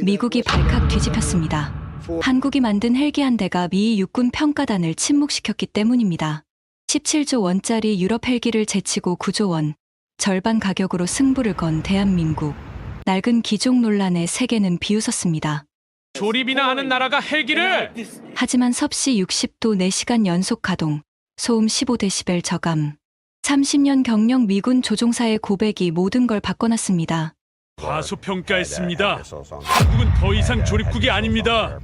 미국이 발칵 뒤집혔습니다. 한국이 만든 헬기 한 대가 미 육군 평가단을 침묵시켰기 때문입니다. 17조 원짜리 유럽 헬기를 제치고 9조 원, 절반 가격으로 승부를 건 대한민국. 낡은 기종 논란에 세계는 비웃었습니다. 조립이나 하는 나라가 헬기를! 하지만 섭씨 60도 4시간 연속 가동, 소음 15데시벨 저감. 30년 경력 미군 조종사의 고백이 모든 걸 바꿔놨습니다. 과소평가했습니다. 한국은 더 이상 조립국이 아닙니다.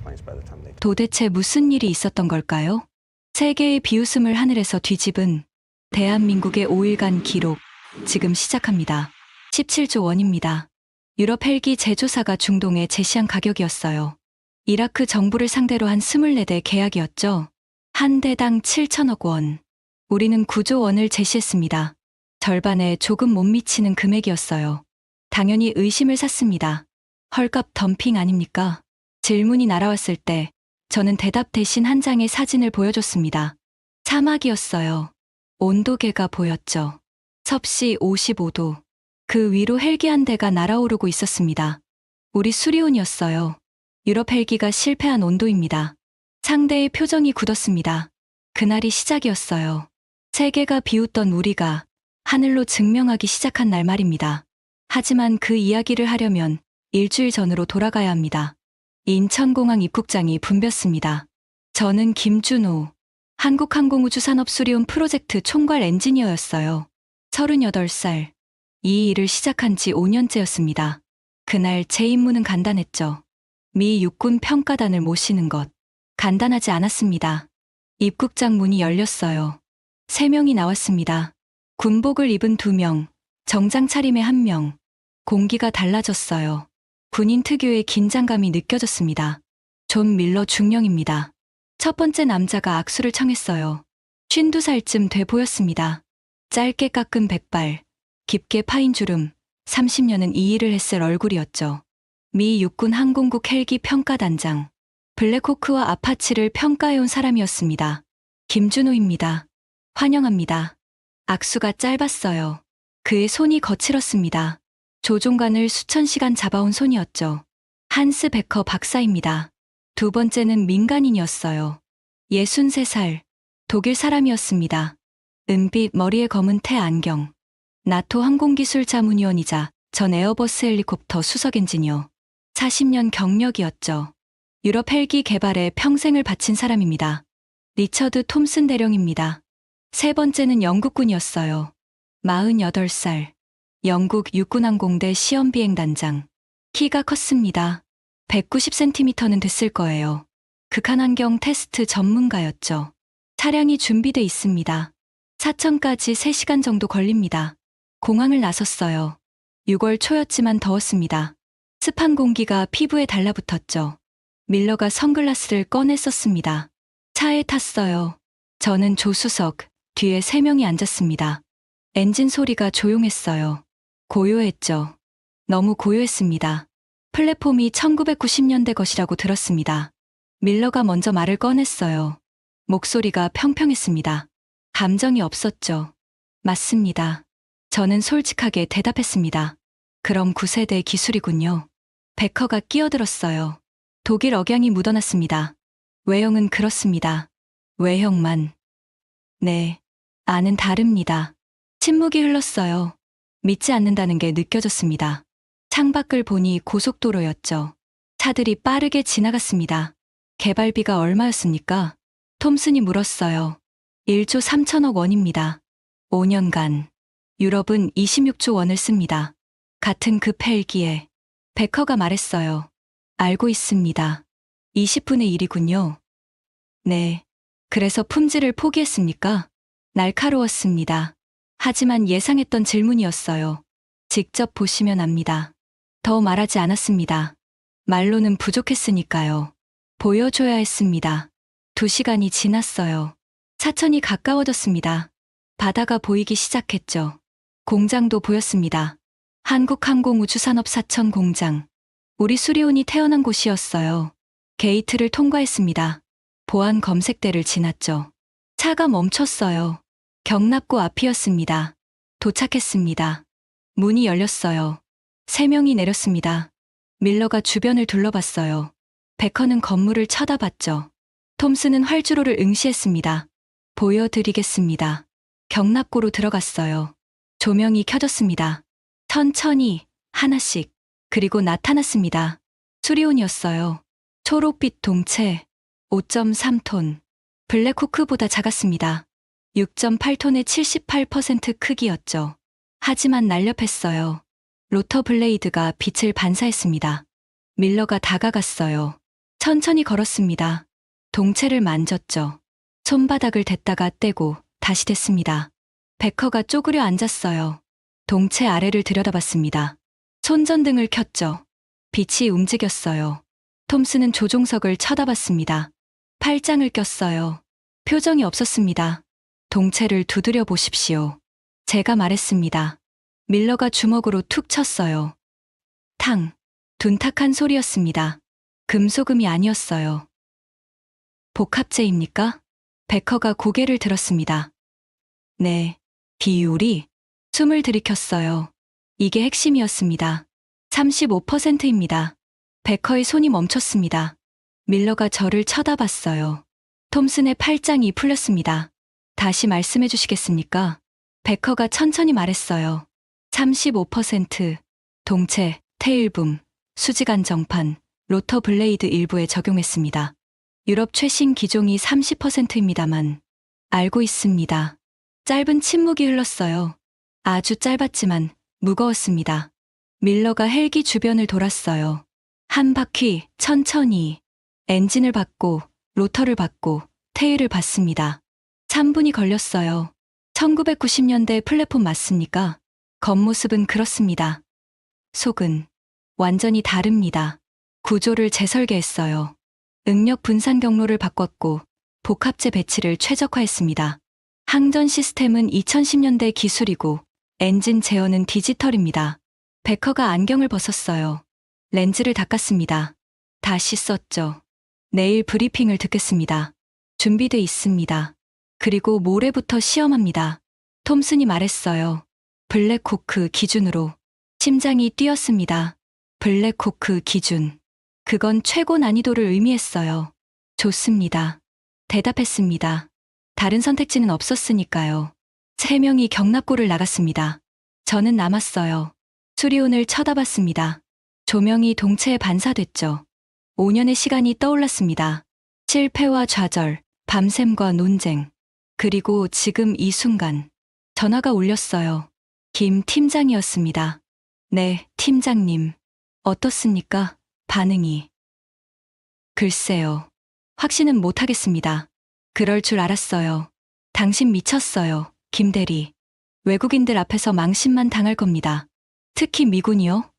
도대체 무슨 일이 있었던 걸까요? 세계의 비웃음을 하늘에서 뒤집은 대한민국의 5일간 기록, 지금 시작합니다. 17조 원입니다. 유럽 헬기 제조사가 중동에 제시한 가격이었어요. 이라크 정부를 상대로 한 24대 계약이었죠. 한 대당 7천억 원. 우리는 9조 원을 제시했습니다. 절반에 조금 못 미치는 금액이었어요. 당연히 의심을 샀습니다. 헐값 덤핑 아닙니까? 질문이 날아왔을 때 저는 대답 대신 한 장의 사진을 보여줬습니다. 사막이었어요. 온도계가 보였죠. 섭씨 55도. 그 위로 헬기 한 대가 날아오르고 있었습니다. 우리 수리온이었어요. 유럽 헬기가 실패한 온도입니다. 상대의 표정이 굳었습니다. 그날이 시작이었어요. 세계가 비웃던 우리가 하늘로 증명하기 시작한 날 말입니다. 하지만 그 이야기를 하려면 일주일 전으로 돌아가야 합니다. 인천공항 입국장이 붐볐습니다. 저는 김준호, 한국항공우주산업수리온 프로젝트 총괄 엔지니어였어요. 38살. 이 일을 시작한 지 5년째였습니다. 그날 제 임무는 간단했죠. 미 육군 평가단을 모시는 것. 간단하지 않았습니다. 입국장 문이 열렸어요. 3명이 나왔습니다. 군복을 입은 2명, 정장 차림의 1명. 공기가 달라졌어요. 군인 특유의 긴장감이 느껴졌습니다. 존 밀러 중령입니다. 첫 번째 남자가 악수를 청했어요. 52살쯤 돼 보였습니다. 짧게 깎은 백발, 깊게 파인 주름, 30년은 이 일을 했을 얼굴이었죠. 미 육군 항공국 헬기 평가단장. 블랙호크와 아파치를 평가해온 사람이었습니다. 김준호입니다. 환영합니다. 악수가 짧았어요. 그의 손이 거칠었습니다. 조종관을 수천 시간 잡아온 손이었죠. 한스 베커 박사입니다. 두 번째는 민간인이었어요. 63살. 독일 사람이었습니다. 은빛 머리에 검은 테 안경. 나토 항공기술 자문위원이자 전 에어버스 헬리콥터 수석 엔지니어. 40년 경력이었죠. 유럽 헬기 개발에 평생을 바친 사람입니다. 리처드 톰슨 대령입니다. 세 번째는 영국군이었어요. 48살. 영국 육군항공대 시험비행단장. 키가 컸습니다. 190cm는 됐을 거예요. 극한환경 테스트 전문가였죠. 차량이 준비돼 있습니다. 사천까지 3시간 정도 걸립니다. 공항을 나섰어요. 6월 초였지만 더웠습니다. 습한 공기가 피부에 달라붙었죠. 밀러가 선글라스를 꺼내 썼습니다. 차에 탔어요. 저는 조수석, 뒤에 3명이 앉았습니다. 엔진 소리가 조용했어요. 고요했죠. 너무 고요했습니다. 플랫폼이 1990년대 것이라고 들었습니다. 밀러가 먼저 말을 꺼냈어요. 목소리가 평평했습니다. 감정이 없었죠. 맞습니다. 저는 솔직하게 대답했습니다. 그럼 9세대 기술이군요. 베커가 끼어들었어요. 독일 억양이 묻어났습니다. 외형은 그렇습니다. 외형만. 네. 안은 다릅니다. 침묵이 흘렀어요. 믿지 않는다는 게 느껴졌습니다. 창밖을 보니 고속도로였죠. 차들이 빠르게 지나갔습니다. 개발비가 얼마였습니까? 톰슨이 물었어요. 1조 3천억 원입니다. 5년간. 유럽은 26조 원을 씁니다. 같은 급 헬기에. 베커가 말했어요. 알고 있습니다. 20분의 1이군요. 네. 그래서 품질을 포기했습니까? 날카로웠습니다. 하지만 예상했던 질문이었어요. 직접 보시면 압니다. 더 말하지 않았습니다. 말로는 부족했으니까요. 보여줘야 했습니다. 2시간이 지났어요. 사천이 가까워졌습니다. 바다가 보이기 시작했죠. 공장도 보였습니다. 한국항공우주산업 사천 공장. 우리 수리온이 태어난 곳이었어요. 게이트를 통과했습니다. 보안 검색대를 지났죠. 차가 멈췄어요. 경납고 앞이었습니다. 도착했습니다. 문이 열렸어요. 3명이 내렸습니다. 밀러가 주변을 둘러봤어요. 베커는 건물을 쳐다봤죠. 톰스는 활주로를 응시했습니다. 보여드리겠습니다. 경납고로 들어갔어요. 조명이 켜졌습니다. 천천히 하나씩 그리고 나타났습니다. 수리온이었어요. 초록빛 동체 5.3톤. 블랙호크보다 작았습니다. 6.8톤의 78% 크기였죠. 하지만 날렵했어요. 로터 블레이드가 빛을 반사했습니다. 밀러가 다가갔어요. 천천히 걸었습니다. 동체를 만졌죠. 손바닥을 댔다가 떼고 다시 댔습니다. 베커가 쪼그려 앉았어요. 동체 아래를 들여다봤습니다. 손전등을 켰죠. 빛이 움직였어요. 톰스는 조종석을 쳐다봤습니다. 팔짱을 꼈어요. 표정이 없었습니다. 동체를 두드려 보십시오. 제가 말했습니다. 밀러가 주먹으로 툭 쳤어요. 탕. 둔탁한 소리였습니다. 금소금이 아니었어요. 복합제입니까? 베커가 고개를 들었습니다. 네. 비율이 숨을 들이켰어요. 이게 핵심이었습니다. 35%입니다. 베커의 손이 멈췄습니다. 밀러가 저를 쳐다봤어요. 톰슨의 팔짱이 풀렸습니다. 다시 말씀해 주시겠습니까? 베커가 천천히 말했어요. 35%. 동체, 테일붐, 수직안 정판, 로터 블레이드 일부에 적용했습니다. 유럽 최신 기종이 30%입니다만. 알고 있습니다. 짧은 침묵이 흘렀어요. 아주 짧았지만 무거웠습니다. 밀러가 헬기 주변을 돌았어요. 한 바퀴 천천히 엔진을 받고 로터를 받고 테일을 받습니다. 3분이 걸렸어요. 1990년대 플랫폼 맞습니까? 겉모습은 그렇습니다. 속은 완전히 다릅니다. 구조를 재설계했어요. 응력 분산 경로를 바꿨고 복합제 배치를 최적화했습니다. 항전 시스템은 2010년대 기술이고 엔진 제어는 디지털입니다. 베커가 안경을 벗었어요. 렌즈를 닦았습니다. 다시 썼죠. 내일 브리핑을 듣겠습니다. 준비돼 있습니다. 그리고 모레부터 시험합니다. 톰슨이 말했어요. 블랙호크 기준으로. 심장이 뛰었습니다. 블랙호크 기준. 그건 최고 난이도를 의미했어요. 좋습니다. 대답했습니다. 다른 선택지는 없었으니까요. 3명이 경납고를 나갔습니다. 저는 남았어요. 수리온을 쳐다봤습니다. 조명이 동체에 반사됐죠. 5년의 시간이 떠올랐습니다. 실패와 좌절, 밤샘과 논쟁. 그리고 지금 이 순간. 전화가 울렸어요. 김 팀장이었습니다. 네, 팀장님. 어떻습니까? 반응이. 글쎄요. 확신은 못하겠습니다. 그럴 줄 알았어요. 당신 미쳤어요, 김 대리. 외국인들 앞에서 망신만 당할 겁니다. 특히 미군이요?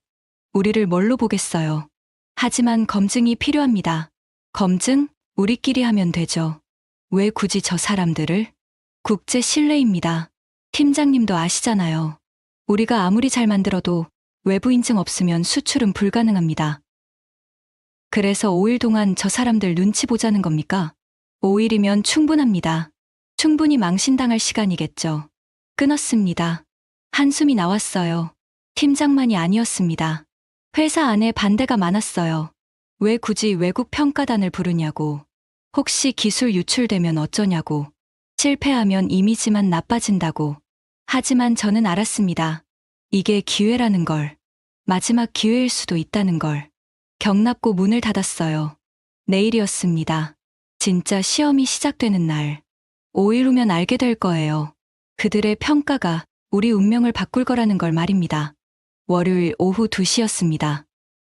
우리를 뭘로 보겠어요. 하지만 검증이 필요합니다. 검증? 우리끼리 하면 되죠. 왜 굳이 저 사람들을? 국제 신뢰입니다. 팀장님도 아시잖아요. 우리가 아무리 잘 만들어도 외부 인증 없으면 수출은 불가능합니다. 그래서 5일 동안 저 사람들 눈치 보자는 겁니까? 5일이면 충분합니다. 충분히 망신당할 시간이겠죠. 끊었습니다. 한숨이 나왔어요. 팀장만이 아니었습니다. 회사 안에 반대가 많았어요. 왜 굳이 외국 평가단을 부르냐고. 혹시 기술 유출되면 어쩌냐고. 실패하면 이미지만 나빠진다고. 하지만 저는 알았습니다. 이게 기회라는 걸. 마지막 기회일 수도 있다는 걸. 경납고 문을 닫았어요. 내일이었습니다. 진짜 시험이 시작되는 날. 5일 후면 알게 될 거예요. 그들의 평가가 우리 운명을 바꿀 거라는 걸 말입니다. 월요일 오후 2시였습니다.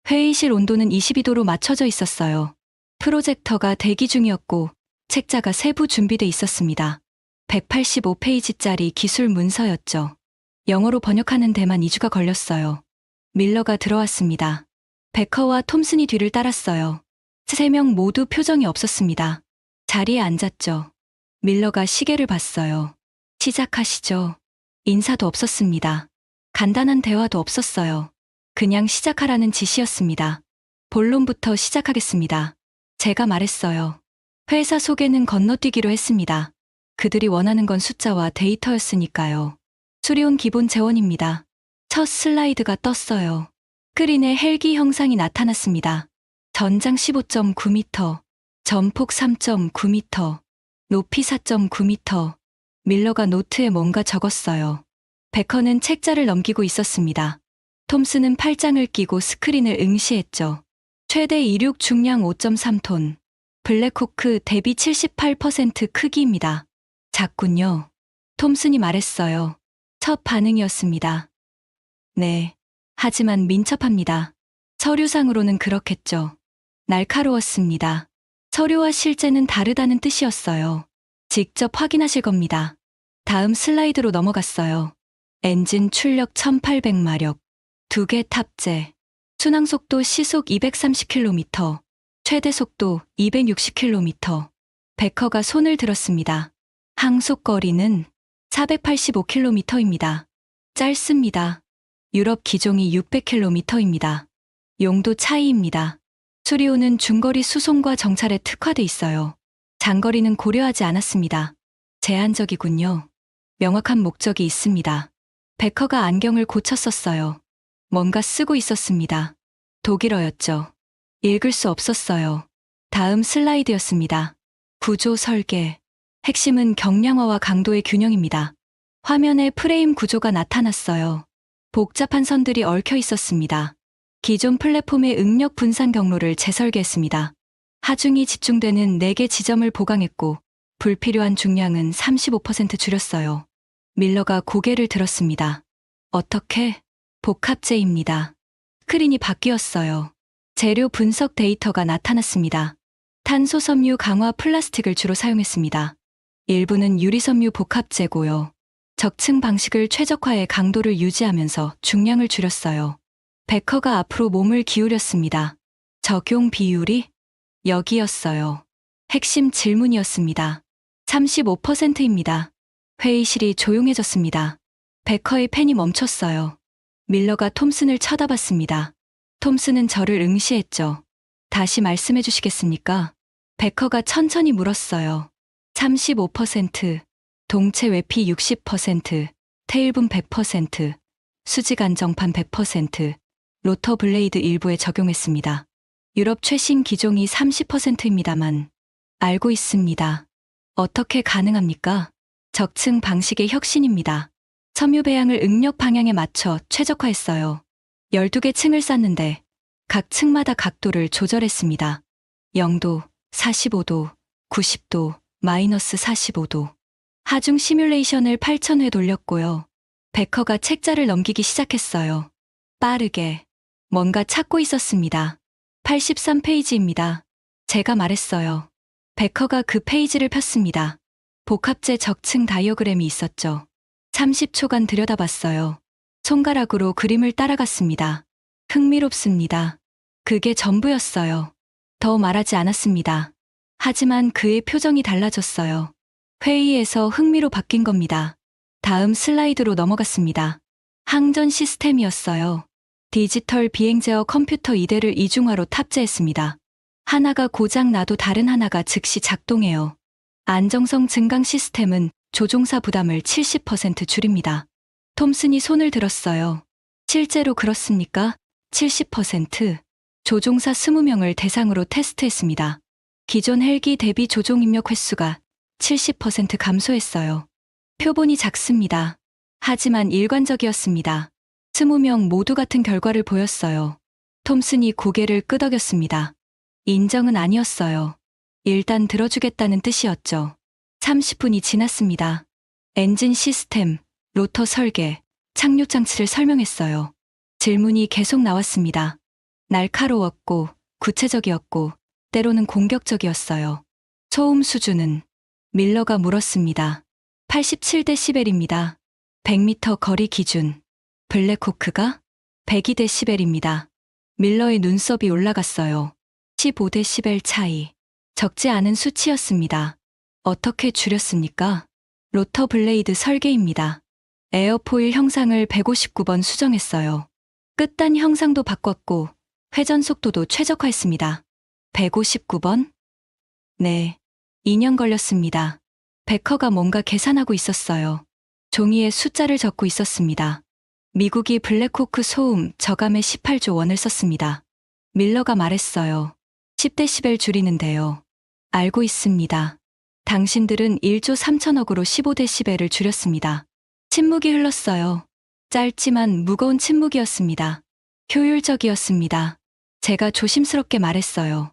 회의실 온도는 22도로 맞춰져 있었어요. 프로젝터가 대기 중이었고 책자가 세부 준비돼 있었습니다. 185페이지짜리 기술 문서였죠. 영어로 번역하는 데만 2주가 걸렸어요. 밀러가 들어왔습니다. 베커와 톰슨이 뒤를 따랐어요. 3명 모두 표정이 없었습니다. 자리에 앉았죠. 밀러가 시계를 봤어요. 시작하시죠. 인사도 없었습니다. 간단한 대화도 없었어요. 그냥 시작하라는 지시였습니다. 본론부터 시작하겠습니다. 제가 말했어요. 회사 소개는 건너뛰기로 했습니다. 그들이 원하는 건 숫자와 데이터였으니까요. 수리온 기본 재원입니다. 첫 슬라이드가 떴어요. 스크린에 헬기 형상이 나타났습니다. 전장 15.9m, 전폭 3.9m, 높이 4.9m. 밀러가 노트에 뭔가 적었어요. 베커는 책자를 넘기고 있었습니다. 톰슨은 팔짱을 끼고 스크린을 응시했죠. 최대 이륙 중량 5.3톤. 블랙호크 대비 78% 크기입니다. 작군요. 톰슨이 말했어요. 첫 반응이었습니다. 네. 하지만 민첩합니다. 서류상으로는 그렇겠죠. 날카로웠습니다. 서류와 실제는 다르다는 뜻이었어요. 직접 확인하실 겁니다. 다음 슬라이드로 넘어갔어요. 엔진 출력 1800마력, 2개 탑재, 순항속도 시속 230km, 최대 속도 260km. 베커가 손을 들었습니다. 항속거리는 485km입니다. 짧습니다. 유럽 기종이 600km입니다. 용도 차이입니다. 수리오는 중거리 수송과 정찰에 특화돼 있어요. 장거리는 고려하지 않았습니다. 제한적이군요. 명확한 목적이 있습니다. 베커가 안경을 고쳤었어요. 뭔가 쓰고 있었습니다. 독일어였죠. 읽을 수 없었어요. 다음 슬라이드였습니다. 구조 설계. 핵심은 경량화와 강도의 균형입니다. 화면에 프레임 구조가 나타났어요. 복잡한 선들이 얽혀 있었습니다. 기존 플랫폼의 응력 분산 경로를 재설계했습니다. 하중이 집중되는 4개 지점을 보강했고 불필요한 중량은 35% 줄였어요. 밀러가 고개를 들었습니다. 어떻게? 복합재입니다. 스크린이 바뀌었어요. 재료 분석 데이터가 나타났습니다. 탄소 섬유 강화 플라스틱을 주로 사용했습니다. 일부는 유리 섬유 복합재고요. 적층 방식을 최적화해 강도를 유지하면서 중량을 줄였어요. 베커가 앞으로 몸을 기울였습니다. 적용 비율이? 여기였어요. 핵심 질문이었습니다. 35%입니다. 회의실이 조용해졌습니다. 베커의 펜이 멈췄어요. 밀러가 톰슨을 쳐다봤습니다. 톰슨은 저를 응시했죠. 다시 말씀해 주시겠습니까? 베커가 천천히 물었어요. 35%, 동체 외피 60%, 테일분 100%, 수직 안정판 100%, 로터 블레이드 일부에 적용했습니다. 유럽 최신 기종이 30%입니다만 알고 있습니다. 어떻게 가능합니까? 적층 방식의 혁신입니다. 섬유 배양을 응력 방향에 맞춰 최적화했어요. 12개 층을 쌓는데 각 층마다 각도를 조절했습니다. 0도, 45도, 90도, 마이너스 45도. 하중 시뮬레이션을 8,000회 돌렸고요. 베커가 책자를 넘기기 시작했어요. 빠르게. 뭔가 찾고 있었습니다. 83페이지입니다. 제가 말했어요. 베커가 그 페이지를 폈습니다. 복합재 적층 다이어그램이 있었죠. 30초간 들여다봤어요. 손가락으로 그림을 따라갔습니다. 흥미롭습니다. 그게 전부였어요. 더 말하지 않았습니다. 하지만 그의 표정이 달라졌어요. 회의에서 흥미로 바뀐 겁니다. 다음 슬라이드로 넘어갔습니다. 항전 시스템이었어요. 디지털 비행 제어 컴퓨터 2대를 이중화로 탑재했습니다. 하나가 고장 나도 다른 하나가 즉시 작동해요. 안정성 증강 시스템은 조종사 부담을 70% 줄입니다. 톰슨이 손을 들었어요. 실제로 그렇습니까? 70%. 조종사 20명을 대상으로 테스트했습니다. 기존 헬기 대비 조종 입력 횟수가 70% 감소했어요. 표본이 작습니다. 하지만 일관적이었습니다. 20명 모두 같은 결과를 보였어요. 톰슨이 고개를 끄덕였습니다. 인정은 아니었어요. 일단 들어주겠다는 뜻이었죠. 30분이 지났습니다. 엔진 시스템, 로터 설계, 착륙 장치를 설명했어요. 질문이 계속 나왔습니다. 날카로웠고, 구체적이었고, 때로는 공격적이었어요. 소음 수준은? 밀러가 물었습니다. 87데시벨입니다. 100m 거리 기준. 블랙호크가? 102데시벨입니다. 밀러의 눈썹이 올라갔어요. 15데시벨 차이. 적지 않은 수치였습니다. 어떻게 줄였습니까? 로터 블레이드 설계입니다. 에어포일 형상을 159번 수정했어요. 끝단 형상도 바꿨고 회전 속도도 최적화했습니다. 159번? 네. 2년 걸렸습니다. 베커가 뭔가 계산하고 있었어요. 종이에 숫자를 적고 있었습니다. 미국이 블랙호크 소음 저감에 18조 원을 썼습니다. 밀러가 말했어요. 10데시벨 줄이는데요. 알고 있습니다. 당신들은 1조 3천억으로 15데시벨을 줄였습니다. 침묵이 흘렀어요. 짧지만 무거운 침묵이었습니다. 효율적이었습니다. 제가 조심스럽게 말했어요.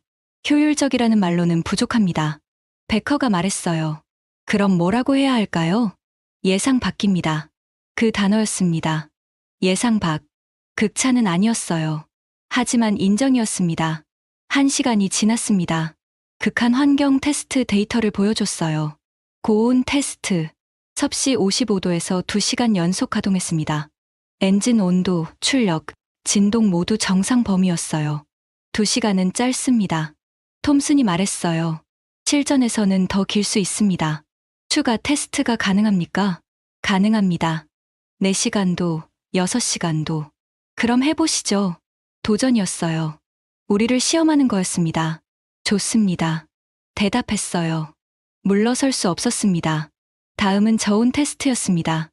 효율적이라는 말로는 부족합니다. 베커가 말했어요. 그럼 뭐라고 해야 할까요? 예상 밖입니다. 그 단어였습니다. 예상 밖. 극찬은 아니었어요. 하지만 인정이었습니다. 1시간이 지났습니다. 극한 환경 테스트 데이터를 보여줬어요. 고온 테스트. 섭씨 55도에서 2시간 연속 가동했습니다. 엔진 온도, 출력, 진동 모두 정상 범위였어요. 2시간은 짧습니다. 톰슨이 말했어요. 실전에서는 더 길 수 있습니다. 추가 테스트가 가능합니까? 가능합니다. 4시간도, 6시간도. 그럼 해보시죠. 도전이었어요. 우리를 시험하는 거였습니다. 좋습니다. 대답했어요. 물러설 수 없었습니다. 다음은 저온 테스트였습니다.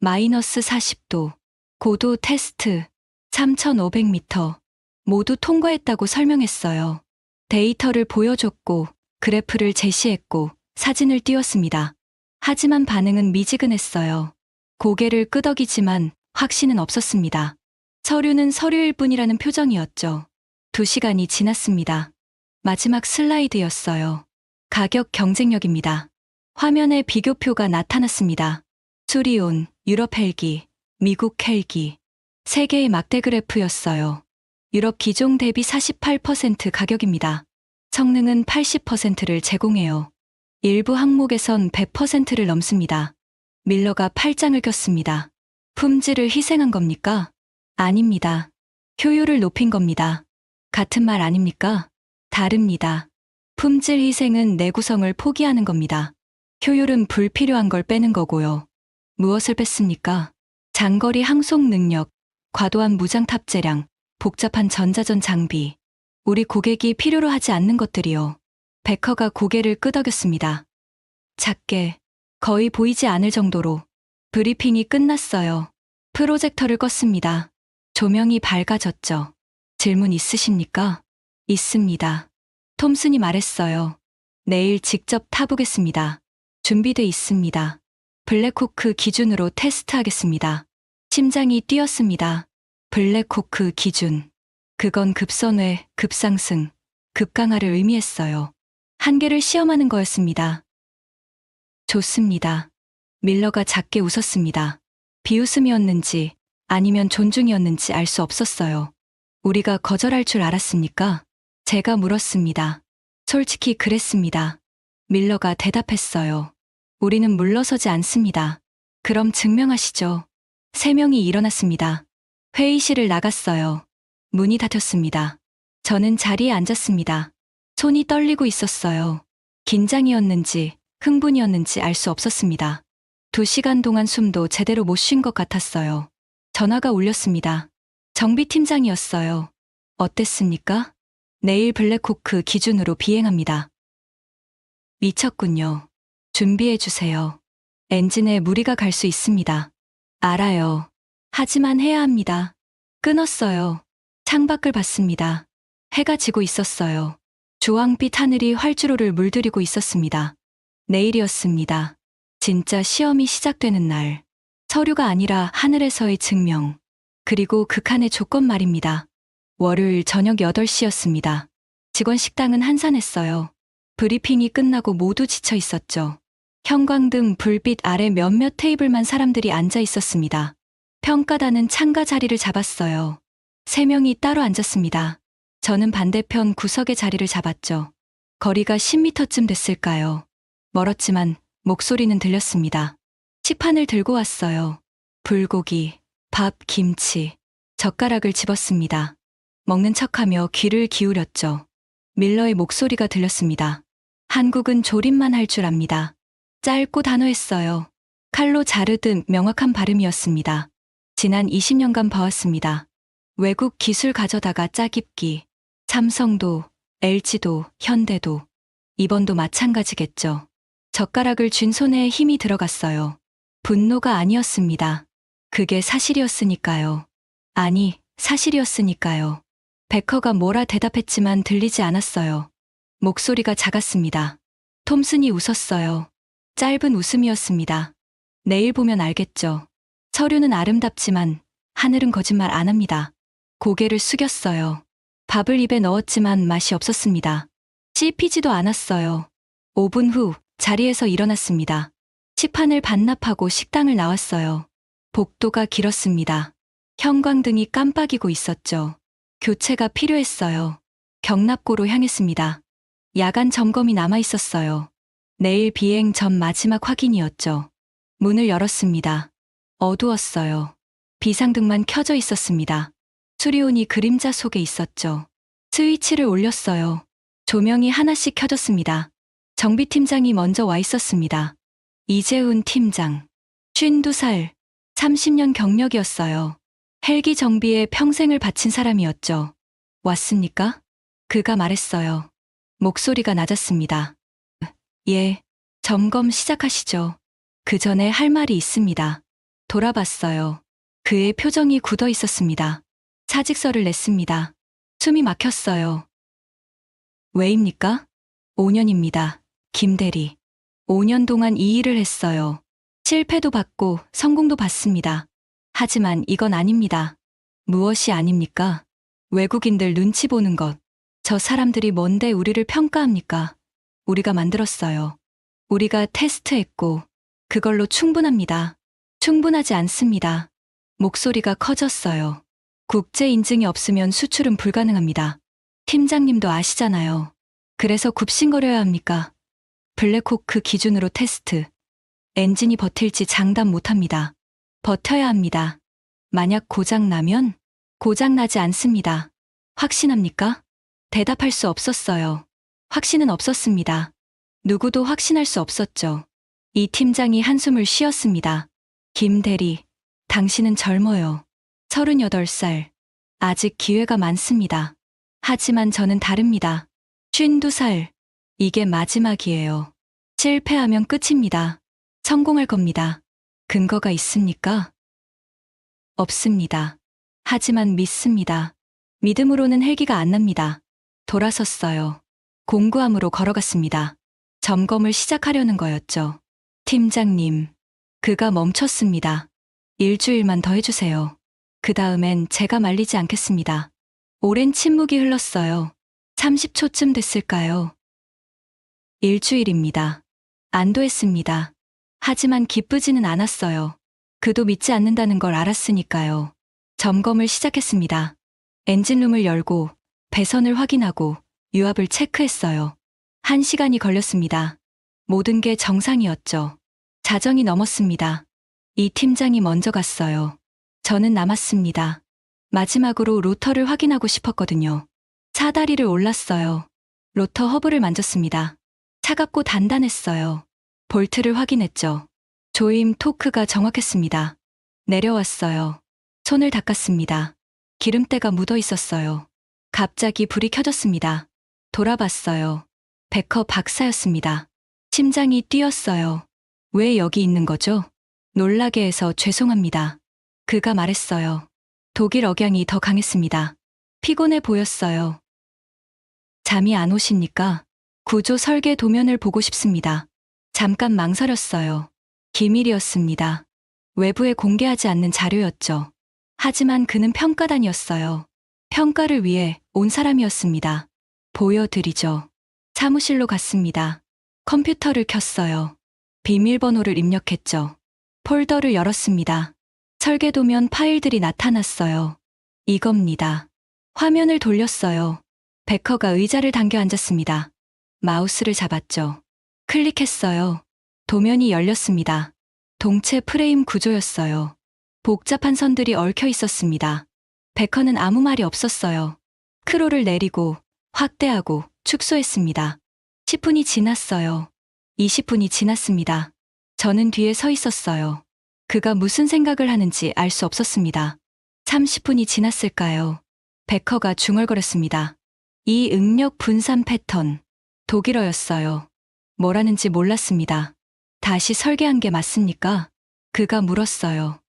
마이너스 40도. 고도 테스트. 3,500m. 모두 통과했다고 설명했어요. 데이터를 보여줬고, 그래프를 제시했고, 사진을 띄웠습니다. 하지만 반응은 미지근했어요. 고개를 끄덕이지만 확신은 없었습니다. 서류는 서류일 뿐이라는 표정이었죠. 2시간이 지났습니다. 마지막 슬라이드였어요. 가격 경쟁력입니다. 화면에 비교표가 나타났습니다. 수리온, 유럽 헬기, 미국 헬기. 세 개의 막대 그래프였어요. 유럽 기종 대비 48% 가격입니다. 성능은 80%를 제공해요. 일부 항목에선 100%를 넘습니다. 밀러가 팔짱을 꼈습니다. 품질을 희생한 겁니까? 아닙니다. 효율을 높인 겁니다. 같은 말 아닙니까? 다릅니다. 품질 희생은 내구성을 포기하는 겁니다. 효율은 불필요한 걸 빼는 거고요. 무엇을 뺐습니까? 장거리 항속 능력, 과도한 무장 탑재량, 복잡한 전자전 장비. 우리 고객이 필요로 하지 않는 것들이요. 베커가 고개를 끄덕였습니다. 작게, 거의 보이지 않을 정도로. 브리핑이 끝났어요. 프로젝터를 껐습니다. 조명이 밝아졌죠. 질문 있으십니까? 있습니다. 톰슨이 말했어요. 내일 직접 타보겠습니다. 준비돼 있습니다. 블랙호크 기준으로 테스트하겠습니다. 심장이 뛰었습니다. 블랙호크 기준. 그건 급선회, 급상승, 급강하를 의미했어요. 한계를 시험하는 거였습니다. 좋습니다. 밀러가 작게 웃었습니다. 비웃음이었는지 아니면 존중이었는지 알 수 없었어요. 우리가 거절할 줄 알았습니까? 제가 물었습니다. 솔직히 그랬습니다. 밀러가 대답했어요. 우리는 물러서지 않습니다. 그럼 증명하시죠. 3명이 일어났습니다. 회의실을 나갔어요. 문이 닫혔습니다. 저는 자리에 앉았습니다. 손이 떨리고 있었어요. 긴장이었는지 흥분이었는지 알 수 없었습니다. 2시간 동안 숨도 제대로 못 쉰 것 같았어요. 전화가 울렸습니다. 정비팀장이었어요. 어땠습니까? 내일 블랙호크 기준으로 비행합니다. 미쳤군요. 준비해주세요. 엔진에 무리가 갈 수 있습니다. 알아요. 하지만 해야 합니다. 끊었어요. 창밖을 봤습니다. 해가 지고 있었어요. 주황빛 하늘이 활주로를 물들이고 있었습니다. 내일이었습니다. 진짜 시험이 시작되는 날. 서류가 아니라 하늘에서의 증명. 그리고 극한의 조건 말입니다. 월요일 저녁 8시였습니다. 직원 식당은 한산했어요. 브리핑이 끝나고 모두 지쳐 있었죠. 형광등 불빛 아래 몇몇 테이블만 사람들이 앉아 있었습니다. 평가단은 창가 자리를 잡았어요. 3명이 따로 앉았습니다. 저는 반대편 구석의 자리를 잡았죠. 거리가 10m쯤 됐을까요? 멀었지만 목소리는 들렸습니다. 식판을 들고 왔어요. 불고기, 밥, 김치, 젓가락을 집었습니다. 먹는 척하며 귀를 기울였죠. 밀러의 목소리가 들렸습니다. 한국은 조립만 할 줄 압니다. 짧고 단호했어요. 칼로 자르듯 명확한 발음이었습니다. 지난 20년간 봐왔습니다. 외국 기술 가져다가 짜깁기. 삼성도, LG도, 현대도. 이번도 마찬가지겠죠. 젓가락을 쥔 손에 힘이 들어갔어요. 분노가 아니었습니다. 그게 사실이었으니까요. 아니, 사실이었으니까요. 베커가 뭐라 대답했지만 들리지 않았어요. 목소리가 작았습니다. 톰슨이 웃었어요. 짧은 웃음이었습니다. 내일 보면 알겠죠. 서류는 아름답지만 하늘은 거짓말 안 합니다. 고개를 숙였어요. 밥을 입에 넣었지만 맛이 없었습니다. 씹히지도 않았어요. 5분 후 자리에서 일어났습니다. 시판을 반납하고 식당을 나왔어요. 복도가 길었습니다. 형광등이 깜빡이고 있었죠. 교체가 필요했어요. 경납고로 향했습니다. 야간 점검이 남아 있었어요. 내일 비행 전 마지막 확인이었죠. 문을 열었습니다. 어두웠어요. 비상등만 켜져 있었습니다. 수리온이 그림자 속에 있었죠. 스위치를 올렸어요. 조명이 하나씩 켜졌습니다. 정비팀장이 먼저 와 있었습니다. 이재훈 팀장. 52살, 30년 경력이었어요. 헬기 정비에 평생을 바친 사람이었죠. 왔습니까? 그가 말했어요. 목소리가 낮았습니다. 예, 점검 시작하시죠. 그 전에 할 말이 있습니다. 돌아봤어요. 그의 표정이 굳어 있었습니다. 사직서를 냈습니다. 숨이 막혔어요. 왜입니까? 5년입니다. 김대리. 5년 동안 이 일을 했어요. 실패도 받고 성공도 받습니다. 하지만 이건 아닙니다. 무엇이 아닙니까? 외국인들 눈치 보는 것. 저 사람들이 뭔데 우리를 평가합니까? 우리가 만들었어요. 우리가 테스트했고 그걸로 충분합니다. 충분하지 않습니다. 목소리가 커졌어요. 국제 인증이 없으면 수출은 불가능합니다. 팀장님도 아시잖아요. 그래서 굽신거려야 합니까? 블랙호크 기준으로 테스트. 엔진이 버틸지 장담 못합니다. 버텨야 합니다. 만약 고장나면? 고장나지 않습니다. 확신합니까? 대답할 수 없었어요. 확신은 없었습니다. 누구도 확신할 수 없었죠. 이 팀장이 한숨을 쉬었습니다. 김 대리, 당신은 젊어요. 38살. 아직 기회가 많습니다. 하지만 저는 다릅니다. 52살. 이게 마지막이에요. 실패하면 끝입니다. 성공할 겁니다. 근거가 있습니까? 없습니다. 하지만 믿습니다. 믿음으로는 헬기가 안 납니다. 돌아섰어요. 공구함으로 걸어갔습니다. 점검을 시작하려는 거였죠. 팀장님, 그가 멈췄습니다. 일주일만 더 해주세요. 그 다음엔 제가 말리지 않겠습니다. 오랜 침묵이 흘렀어요. 30초쯤 됐을까요? 일주일입니다. 안도했습니다. 하지만 기쁘지는 않았어요. 그도 믿지 않는다는 걸 알았으니까요. 점검을 시작했습니다. 엔진룸을 열고 배선을 확인하고 유압을 체크했어요. 1시간이 걸렸습니다. 모든 게 정상이었죠. 자정이 넘었습니다. 이 팀장이 먼저 갔어요. 저는 남았습니다. 마지막으로 로터를 확인하고 싶었거든요. 사다리를 올랐어요. 로터 허브를 만졌습니다. 차갑고 단단했어요. 볼트를 확인했죠. 조임 토크가 정확했습니다. 내려왔어요. 손을 닦았습니다. 기름때가 묻어 있었어요. 갑자기 불이 켜졌습니다. 돌아봤어요. 베커 박사였습니다. 심장이 뛰었어요. 왜 여기 있는 거죠? 놀라게 해서 죄송합니다. 그가 말했어요. 독일 억양이 더 강했습니다. 피곤해 보였어요. 잠이 안 오십니까? 구조 설계 도면을 보고 싶습니다. 잠깐 망설였어요. 기밀이었습니다. 외부에 공개하지 않는 자료였죠. 하지만 그는 평가단이었어요. 평가를 위해 온 사람이었습니다. 보여드리죠. 사무실로 갔습니다. 컴퓨터를 켰어요. 비밀번호를 입력했죠. 폴더를 열었습니다. 설계도면 파일들이 나타났어요. 이겁니다. 화면을 돌렸어요. 베커가 의자를 당겨 앉았습니다. 마우스를 잡았죠. 클릭했어요. 도면이 열렸습니다. 동체 프레임 구조였어요. 복잡한 선들이 얽혀 있었습니다. 베커는 아무 말이 없었어요. 크롤을 내리고 확대하고 축소했습니다. 10분이 지났어요. 20분이 지났습니다. 저는 뒤에 서 있었어요. 그가 무슨 생각을 하는지 알 수 없었습니다. 30분이 지났을까요? 베커가 중얼거렸습니다. 이 응력 분산 패턴. 독일어였어요. 뭐라는지 몰랐습니다. 다시 설계한 게 맞습니까? 그가 물었어요.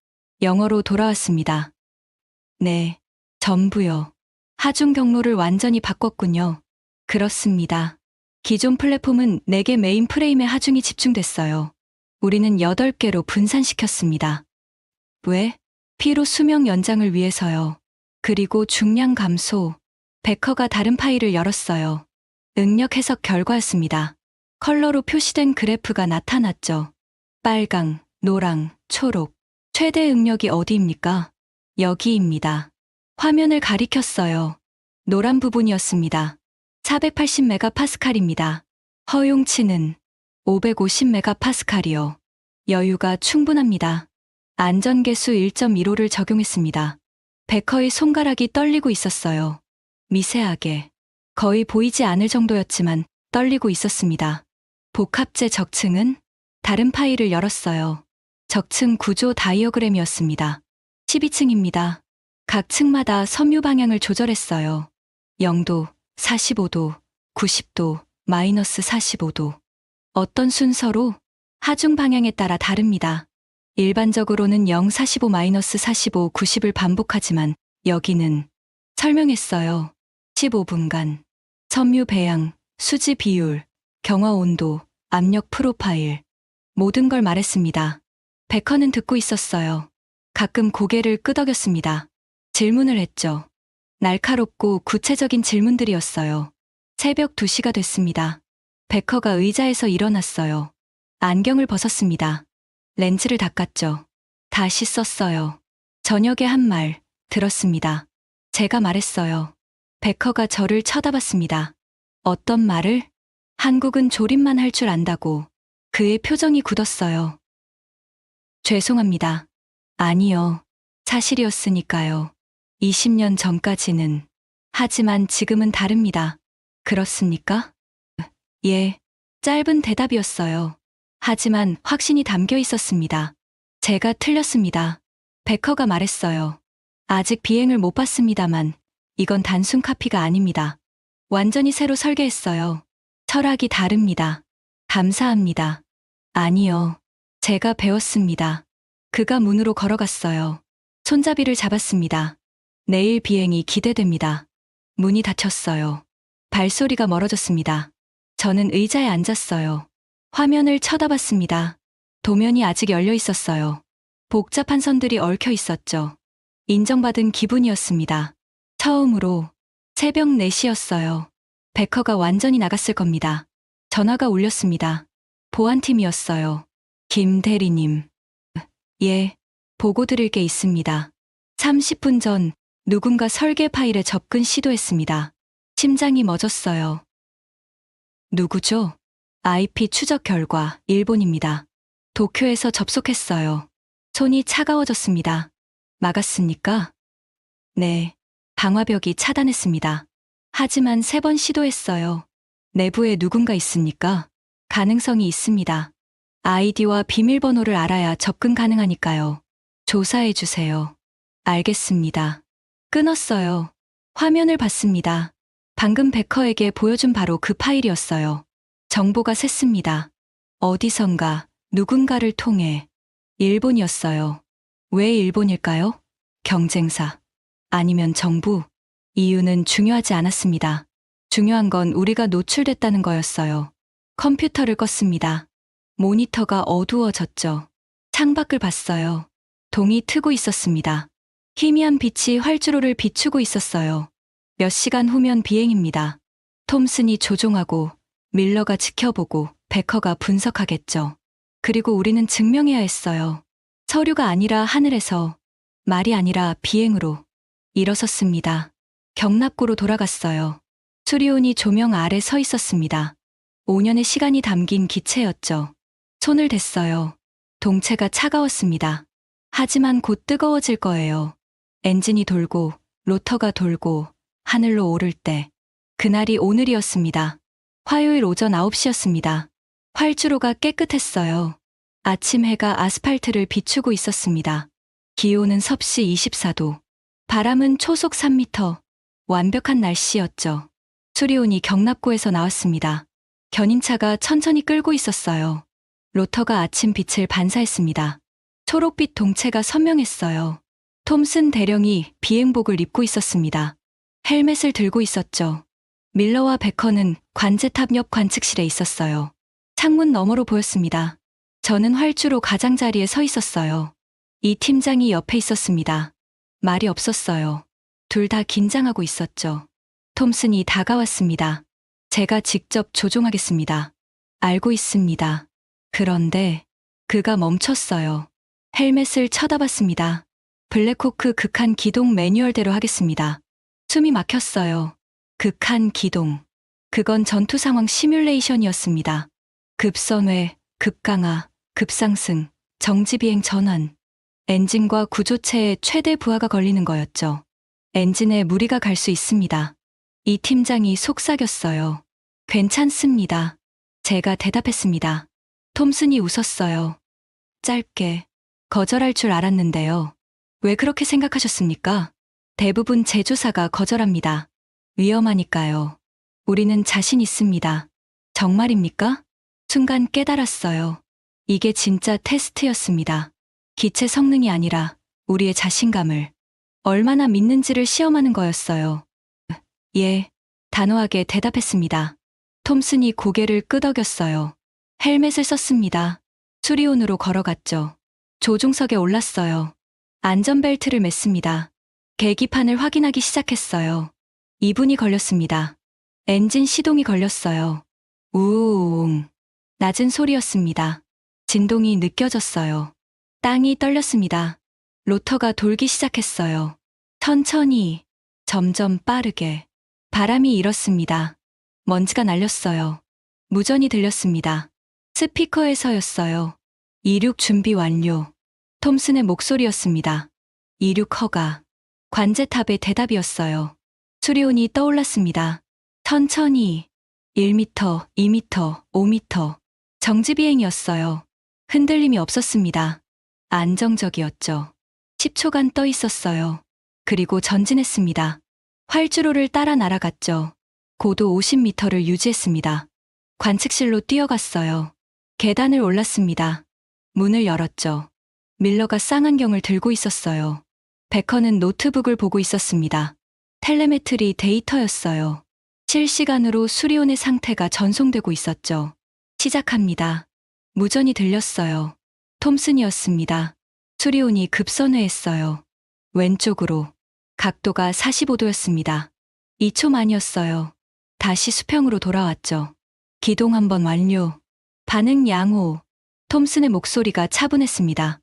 영어로 돌아왔습니다. 네, 전부요. 하중 경로를 완전히 바꿨군요. 그렇습니다. 기존 플랫폼은 4개 메인 프레임에 하중이 집중됐어요. 우리는 8개로 분산시켰습니다. 왜? 피로 수명 연장을 위해서요. 그리고 중량 감소. 베커가 다른 파일을 열었어요. 응력 해석 결과였습니다. 컬러로 표시된 그래프가 나타났죠. 빨강, 노랑, 초록. 최대 응력이 어디입니까? 여기입니다. 화면을 가리켰어요. 노란 부분이었습니다. 480메가파스칼입니다. 허용치는 550메가파스칼이요. 여유가 충분합니다. 안전계수 1.15를 적용했습니다. 베커의 손가락이 떨리고 있었어요. 미세하게. 거의 보이지 않을 정도였지만 떨리고 있었습니다. 복합재 적층은 다른 파일을 열었어요. 적층 구조 다이어그램이었습니다. 12층입니다. 각 층마다 섬유 방향을 조절했어요. 0도, 45도, 90도, 마이너스 45도. 어떤 순서로? 하중 방향에 따라 다릅니다. 일반적으로는 0, 45, 마이너스 45, 90을 반복하지만 여기는 설명했어요. 15분간. 섬유 배양, 수지 비율, 경화 온도, 압력 프로파일. 모든 걸 말했습니다. 베커는 듣고 있었어요. 가끔 고개를 끄덕였습니다. 질문을 했죠. 날카롭고 구체적인 질문들이었어요. 새벽 2시가 됐습니다. 베커가 의자에서 일어났어요. 안경을 벗었습니다. 렌즈를 닦았죠. 다시 썼어요. 저녁에 한 말 들었습니다. 제가 말했어요. 베커가 저를 쳐다봤습니다. 어떤 말을? 한국은 조립만 할 줄 안다고. 그의 표정이 굳었어요. 죄송합니다. 아니요. 사실이었으니까요. 20년 전까지는. 하지만 지금은 다릅니다. 그렇습니까? 예. 짧은 대답이었어요. 하지만 확신이 담겨 있었습니다. 제가 틀렸습니다. 베커가 말했어요. 아직 비행을 못 봤습니다만 이건 단순 카피가 아닙니다. 완전히 새로 설계했어요. 철학이 다릅니다. 감사합니다. 아니요. 제가 배웠습니다. 그가 문으로 걸어갔어요. 손잡이를 잡았습니다. 내일 비행이 기대됩니다. 문이 닫혔어요. 발소리가 멀어졌습니다. 저는 의자에 앉았어요. 화면을 쳐다봤습니다. 도면이 아직 열려 있었어요. 복잡한 선들이 얽혀 있었죠. 인정받은 기분이었습니다. 처음으로 새벽 4시였어요. 베커가 완전히 나갔을 겁니다. 전화가 울렸습니다. 보안팀이었어요. 김 대리님. 예, 보고 드릴 게 있습니다. 30분 전 누군가 설계 파일에 접근 시도했습니다. 심장이 멎었어요. 누구죠? IP 추적 결과 일본입니다. 도쿄에서 접속했어요. 손이 차가워졌습니다. 막았습니까? 네, 방화벽이 차단했습니다. 하지만 3번 시도했어요. 내부에 누군가 있습니까? 가능성이 있습니다. 아이디와 비밀번호를 알아야 접근 가능하니까요. 조사해주세요. 알겠습니다. 끊었어요. 화면을 봤습니다. 방금 베커에게 보여준 바로 그 파일이었어요. 정보가 샜습니다. 어디선가 누군가를 통해. 일본이었어요. 왜 일본일까요? 경쟁사. 아니면 정부. 이유는 중요하지 않았습니다. 중요한 건 우리가 노출됐다는 거였어요. 컴퓨터를 껐습니다. 모니터가 어두워졌죠. 창밖을 봤어요. 동이 트고 있었습니다. 희미한 빛이 활주로를 비추고 있었어요. 몇 시간 후면 비행입니다. 톰슨이 조종하고 밀러가 지켜보고 베커가 분석하겠죠. 그리고 우리는 증명해야 했어요. 서류가 아니라 하늘에서, 말이 아니라 비행으로. 일어섰습니다. 경납고로 돌아갔어요. 수리온이 조명 아래 서 있었습니다. 5년의 시간이 담긴 기체였죠. 손을 댔어요. 동체가 차가웠습니다. 하지만 곧 뜨거워질 거예요. 엔진이 돌고 로터가 돌고 하늘로 오를 때. 그날이 오늘이었습니다. 화요일 오전 9시였습니다. 활주로가 깨끗했어요. 아침 해가 아스팔트를 비추고 있었습니다. 기온은 섭씨 24도. 바람은 초속 3m. 완벽한 날씨였죠. 수리온이 경납고에서 나왔습니다. 견인차가 천천히 끌고 있었어요. 로터가 아침 빛을 반사했습니다. 초록빛 동체가 선명했어요. 톰슨 대령이 비행복을 입고 있었습니다. 헬멧을 들고 있었죠. 밀러와 베커는 관제탑 옆 관측실에 있었어요. 창문 너머로 보였습니다. 저는 활주로 가장자리에 서 있었어요. 이 팀장이 옆에 있었습니다. 말이 없었어요. 둘 다 긴장하고 있었죠. 톰슨이 다가왔습니다. 제가 직접 조종하겠습니다. 알고 있습니다. 그런데 그가 멈췄어요. 헬멧을 쳐다봤습니다. 블랙호크 극한 기동 매뉴얼대로 하겠습니다. 숨이 막혔어요. 극한 기동. 그건 전투 상황 시뮬레이션이었습니다. 급선회, 급강하, 급상승, 정지비행 전환. 엔진과 구조체에 최대 부하가 걸리는 거였죠. 엔진에 무리가 갈 수 있습니다. 이 팀장이 속삭였어요. 괜찮습니다. 제가 대답했습니다. 톰슨이 웃었어요. 짧게. 거절할 줄 알았는데요. 왜 그렇게 생각하셨습니까? 대부분 제조사가 거절합니다. 위험하니까요. 우리는 자신 있습니다. 정말입니까? 순간 깨달았어요. 이게 진짜 테스트였습니다. 기체 성능이 아니라 우리의 자신감을 얼마나 믿는지를 시험하는 거였어요. 예, 단호하게 대답했습니다. 톰슨이 고개를 끄덕였어요. 헬멧을 썼습니다. 수리온으로 걸어갔죠. 조종석에 올랐어요. 안전벨트를 맸습니다. 계기판을 확인하기 시작했어요. 2분이 걸렸습니다. 엔진 시동이 걸렸어요. 우웅. 낮은 소리였습니다. 진동이 느껴졌어요. 땅이 떨렸습니다. 로터가 돌기 시작했어요. 천천히, 점점 빠르게. 바람이 일었습니다. 먼지가 날렸어요. 무전이 들렸습니다. 스피커에서였어요. 이륙 준비 완료. 톰슨의 목소리였습니다. 이륙 허가. 관제탑의 대답이었어요. 수리온이 떠올랐습니다. 천천히. 1m, 2m, 5m. 정지비행이었어요. 흔들림이 없었습니다. 안정적이었죠. 10초간 떠 있었어요. 그리고 전진했습니다. 활주로를 따라 날아갔죠. 고도 50m를 유지했습니다. 관측실로 뛰어갔어요. 계단을 올랐습니다. 문을 열었죠. 밀러가 쌍안경을 들고 있었어요. 베커는 노트북을 보고 있었습니다. 텔레메트리 데이터였어요. 실시간으로 수리온의 상태가 전송되고 있었죠. 시작합니다. 무전이 들렸어요. 톰슨이었습니다. 수리온이 급선회했어요. 왼쪽으로. 각도가 45도였습니다. 2초 만이었어요. 다시 수평으로 돌아왔죠. 기동 한번 완료. 반응 양호. 톰슨의 목소리가 차분했습니다.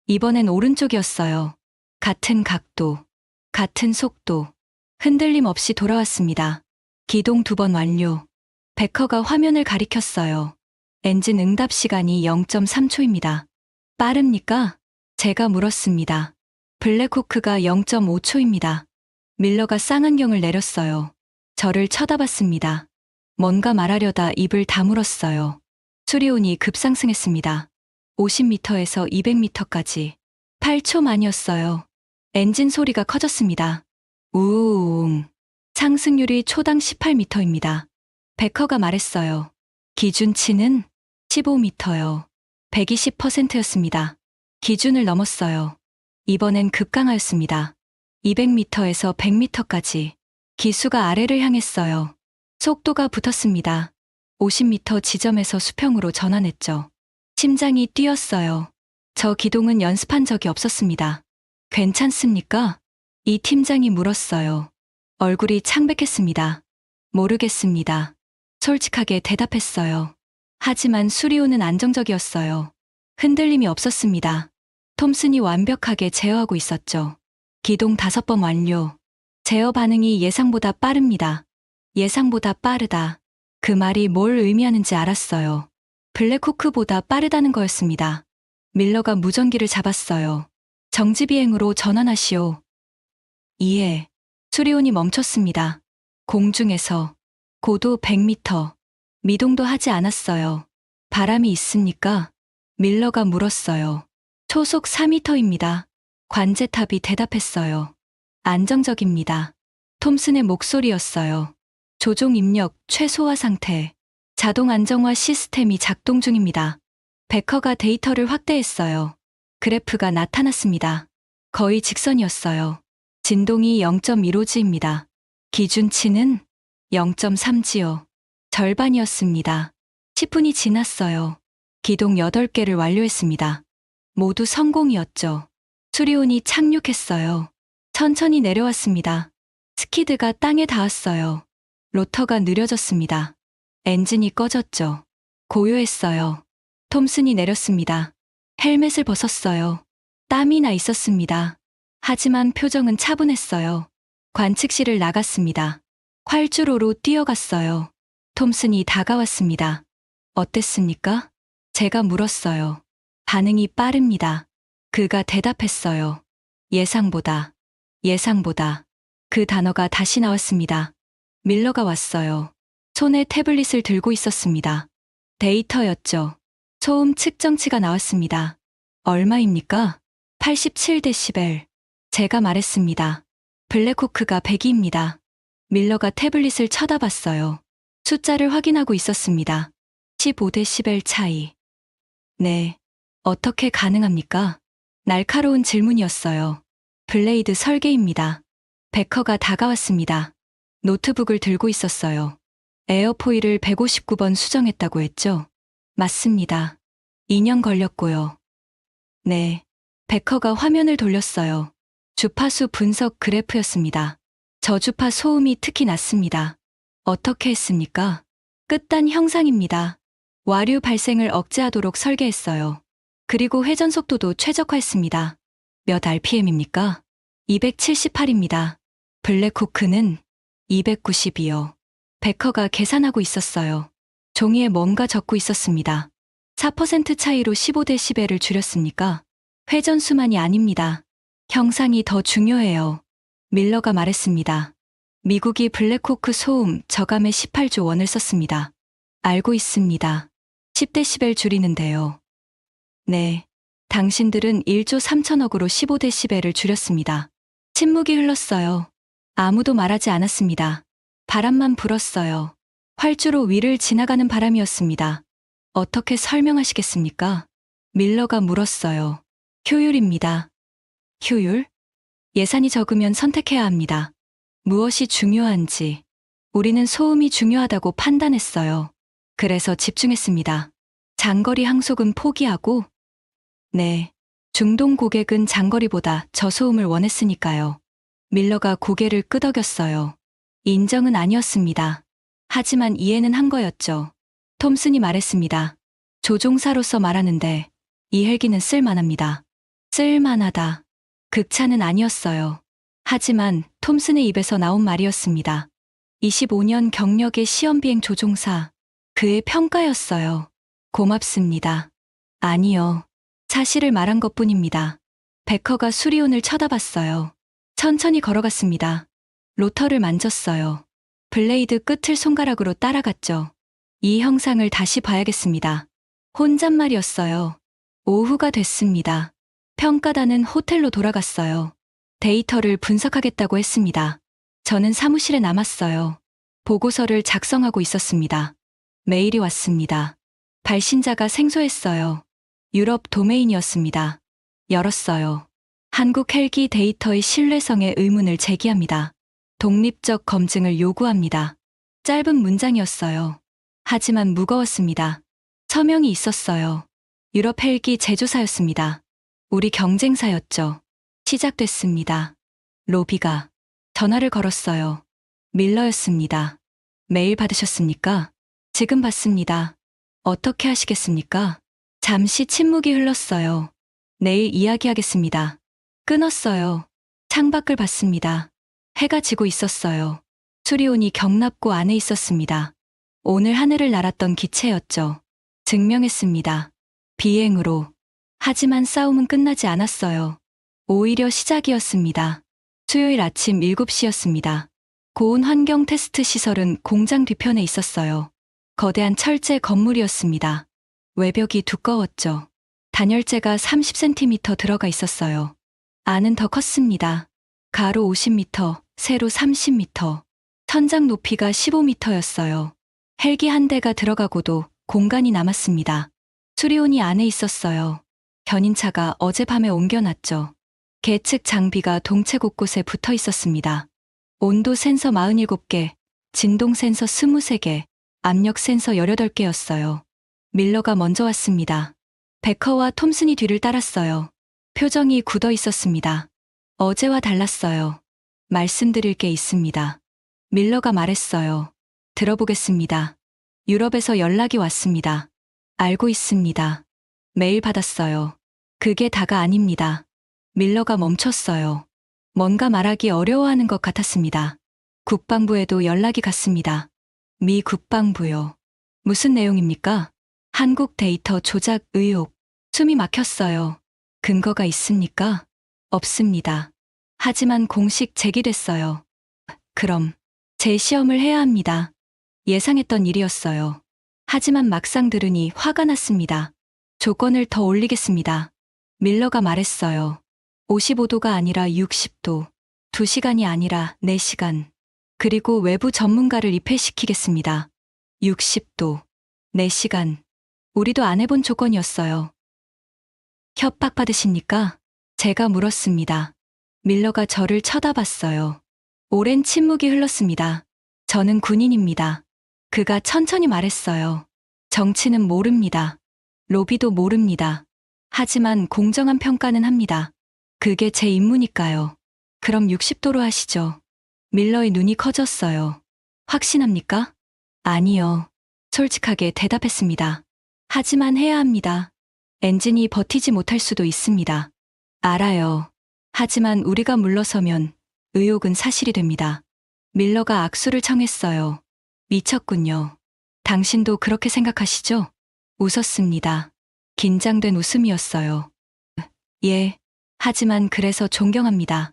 이번엔 오른쪽이었어요. 같은 각도. 같은 속도. 흔들림 없이 돌아왔습니다. 기동 2번 완료. 베커가 화면을 가리켰어요. 엔진 응답 시간이 0.3초입니다. 빠릅니까? 제가 물었습니다. 블랙호크가 0.5초입니다. 밀러가 쌍안경을 내렸어요. 저를 쳐다봤습니다. 뭔가 말하려다 입을 다물었어요. 수리온이 급상승했습니다. 50m에서 200m까지. 8초 만이었어요. 엔진 소리가 커졌습니다. 우웅. 상승률이 초당 18m입니다. 베커가 말했어요. 기준치는 15m요. 120%였습니다. 기준을 넘었어요. 이번엔 급강하였습니다. 200m에서 100m까지. 기수가 아래를 향했어요. 속도가 붙었습니다. 50m 지점에서 수평으로 전환했죠. 심장이 뛰었어요. 저 기동은 연습한 적이 없었습니다. 괜찮습니까? 이 팀장이 물었어요. 얼굴이 창백했습니다. 모르겠습니다. 솔직하게 대답했어요. 하지만 수리온은 안정적이었어요. 흔들림이 없었습니다. 톰슨이 완벽하게 제어하고 있었죠. 기동 5번 완료. 제어 반응이 예상보다 빠릅니다. 예상보다 빠르다. 그 말이 뭘 의미하는지 알았어요. 블랙호크보다 빠르다는 거였습니다. 밀러가 무전기를 잡았어요. 정지비행으로 전환하시오. 이에 수리온이 멈췄습니다. 공중에서 고도 100m. 미동도 하지 않았어요. 바람이 있습니까? 밀러가 물었어요. 초속 4m입니다. 관제탑이 대답했어요. 안정적입니다. 톰슨의 목소리였어요. 조종 입력 최소화 상태. 자동 안정화 시스템이 작동 중입니다. 베커가 데이터를 확대했어요. 그래프가 나타났습니다. 거의 직선이었어요. 진동이 0.15G입니다. 기준치는 0.3G요. 절반이었습니다. 10분이 지났어요. 기동 8개를 완료했습니다. 모두 성공이었죠. 수리온이 착륙했어요. 천천히 내려왔습니다. 스키드가 땅에 닿았어요. 로터가 느려졌습니다. 엔진이 꺼졌죠. 고요했어요. 톰슨이 내렸습니다. 헬멧을 벗었어요. 땀이 나 있었습니다. 하지만 표정은 차분했어요. 관측실을 나갔습니다. 활주로로 뛰어갔어요. 톰슨이 다가왔습니다. 어땠습니까? 제가 물었어요. 반응이 빠릅니다. 그가 대답했어요. 예상보다. 그 단어가 다시 나왔습니다. 밀러가 왔어요. 손에 태블릿을 들고 있었습니다. 데이터였죠. 소음 측정치가 나왔습니다. 얼마입니까? 87데시벨. 제가 말했습니다. 블랙호크가 100입니다. 밀러가 태블릿을 쳐다봤어요. 숫자를 확인하고 있었습니다. 15데시벨 차이. 네. 어떻게 가능합니까? 날카로운 질문이었어요. 블레이드 설계입니다. 베커가 다가왔습니다. 노트북을 들고 있었어요. 에어포일을 159번 수정했다고 했죠? 맞습니다. 2년 걸렸고요. 네. 베커가 화면을 돌렸어요. 주파수 분석 그래프였습니다. 저주파 소음이 특히 났습니다. 어떻게 했습니까? 끝단 형상입니다. 와류 발생을 억제하도록 설계했어요. 그리고 회전 속도도 최적화했습니다. 몇 RPM입니까? 278입니다. 블랙호크는 292요. 베커가 계산하고 있었어요. 종이에 뭔가 적고 있었습니다. 4% 차이로 15데시벨을 줄였습니까? 회전수만이 아닙니다. 형상이 더 중요해요. 밀러가 말했습니다. 미국이 블랙호크 소음 저감에 18조 원을 썼습니다. 알고 있습니다. 10데시벨 줄이는데요. 네. 당신들은 1조 3천억으로 15데시벨을 줄였습니다. 침묵이 흘렀어요. 아무도 말하지 않았습니다. 바람만 불었어요. 활주로 위를 지나가는 바람이었습니다. 어떻게 설명하시겠습니까? 밀러가 물었어요. 효율입니다. 효율? 예산이 적으면 선택해야 합니다. 무엇이 중요한지. 우리는 소음이 중요하다고 판단했어요. 그래서 집중했습니다. 장거리 항속은 포기하고, 네. 중동 고객은 장거리보다 저소음을 원했으니까요. 밀러가 고개를 끄덕였어요. 인정은 아니었습니다. 하지만 이해는 한 거였죠. 톰슨이 말했습니다. 조종사로서 말하는데 이 헬기는 쓸만합니다. 쓸만하다. 극찬은 아니었어요. 하지만 톰슨의 입에서 나온 말이었습니다. 25년 경력의 시험비행 조종사. 그의 평가였어요. 고맙습니다. 아니요. 사실을 말한 것뿐입니다. 베커가 수리온을 쳐다봤어요. 천천히 걸어갔습니다. 로터를 만졌어요. 블레이드 끝을 손가락으로 따라갔죠. 이 형상을 다시 봐야겠습니다. 혼잣말이었어요. 오후가 됐습니다. 평가단은 호텔로 돌아갔어요. 데이터를 분석하겠다고 했습니다. 저는 사무실에 남았어요. 보고서를 작성하고 있었습니다. 메일이 왔습니다. 발신자가 생소했어요. 유럽 도메인이었습니다. 열었어요. 한국 헬기 데이터의 신뢰성에 의문을 제기합니다. 독립적 검증을 요구합니다. 짧은 문장이었어요. 하지만 무거웠습니다. 서명이 있었어요. 유럽 헬기 제조사였습니다. 우리 경쟁사였죠. 시작됐습니다. 로비가 전화를 걸었어요. 밀러였습니다. 메일 받으셨습니까? 지금 받습니다. 어떻게 하시겠습니까? 잠시 침묵이 흘렀어요. 내일 이야기하겠습니다. 끊었어요. 창밖을 봤습니다. 해가 지고 있었어요. 수리온이 경납고 안에 있었습니다. 오늘 하늘을 날았던 기체였죠. 증명했습니다. 비행으로. 하지만 싸움은 끝나지 않았어요. 오히려 시작이었습니다. 수요일 아침 7시였습니다. 고온 환경 테스트 시설은 공장 뒤편에 있었어요. 거대한 철제 건물이었습니다. 외벽이 두꺼웠죠. 단열재가 30cm 들어가 있었어요. 안은 더 컸습니다. 가로 50m, 세로 30m. 천장 높이가 15m였어요. 헬기 한 대가 들어가고도 공간이 남았습니다. 수리온이 안에 있었어요. 견인차가 어젯밤에 옮겨놨죠. 계측 장비가 동체 곳곳에 붙어 있었습니다. 온도 센서 47개, 진동 센서 23개, 압력 센서 18개였어요. 밀러가 먼저 왔습니다. 베커와 톰슨이 뒤를 따랐어요. 표정이 굳어 있었습니다. 어제와 달랐어요. 말씀드릴 게 있습니다. 밀러가 말했어요. 들어보겠습니다. 유럽에서 연락이 왔습니다. 알고 있습니다. 메일 받았어요. 그게 다가 아닙니다. 밀러가 멈췄어요. 뭔가 말하기 어려워하는 것 같았습니다. 국방부에도 연락이 갔습니다. 미 국방부요. 무슨 내용입니까? 한국 데이터 조작 의혹. 숨이 막혔어요. 근거가 있습니까? 없습니다. 하지만 공식 제기됐어요. 그럼 제 시험을 해야 합니다. 예상했던 일이었어요. 하지만 막상 들으니 화가 났습니다. 조건을 더 올리겠습니다. 밀러가 말했어요. 55도가 아니라 60도, 2시간이 아니라 4시간. 그리고 외부 전문가를 입회시키겠습니다. 60도, 4시간. 우리도 안 해본 조건이었어요. 협박받으십니까? 제가 물었습니다. 밀러가 저를 쳐다봤어요. 오랜 침묵이 흘렀습니다. 저는 군인입니다. 그가 천천히 말했어요. 정치는 모릅니다. 로비도 모릅니다. 하지만 공정한 평가는 합니다. 그게 제 임무니까요. 그럼 60도로 하시죠. 밀러의 눈이 커졌어요. 확신합니까? 아니요. 솔직하게 대답했습니다. 하지만 해야 합니다. 엔진이 버티지 못할 수도 있습니다. 알아요. 하지만 우리가 물러서면 의혹은 사실이 됩니다. 밀러가 악수를 청했어요. 미쳤군요. 당신도 그렇게 생각하시죠? 웃었습니다. 긴장된 웃음이었어요. 예. 하지만 그래서 존경합니다.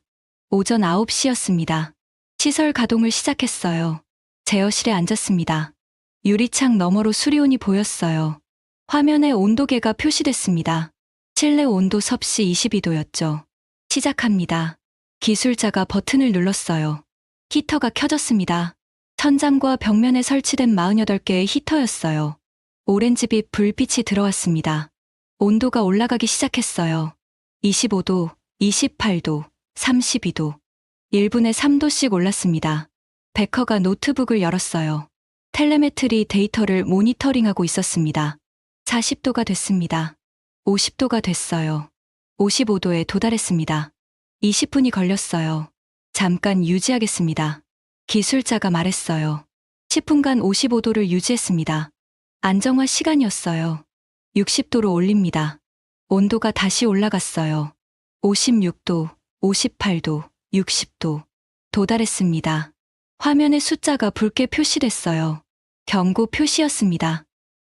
오전 9시였습니다. 시설 가동을 시작했어요. 제어실에 앉았습니다. 유리창 너머로 수리온이 보였어요. 화면에 온도계가 표시됐습니다. 실내 온도 섭씨 22도였죠. 시작합니다. 기술자가 버튼을 눌렀어요. 히터가 켜졌습니다. 천장과 벽면에 설치된 48개의 히터였어요. 오렌지빛 불빛이 들어왔습니다. 온도가 올라가기 시작했어요. 25도, 28도, 32도. 1분에 3도씩 올랐습니다. 베커가 노트북을 열었어요. 텔레메트리 데이터를 모니터링하고 있었습니다. 40도가 됐습니다. 50도가 됐어요. 55도에 도달했습니다. 20분이 걸렸어요. 잠깐 유지하겠습니다. 기술자가 말했어요. 10분간 55도를 유지했습니다. 안정화 시간이었어요. 60도로 올립니다. 온도가 다시 올라갔어요. 56도, 58도, 60도. 도달했습니다. 화면에 숫자가 붉게 표시됐어요. 경고 표시였습니다.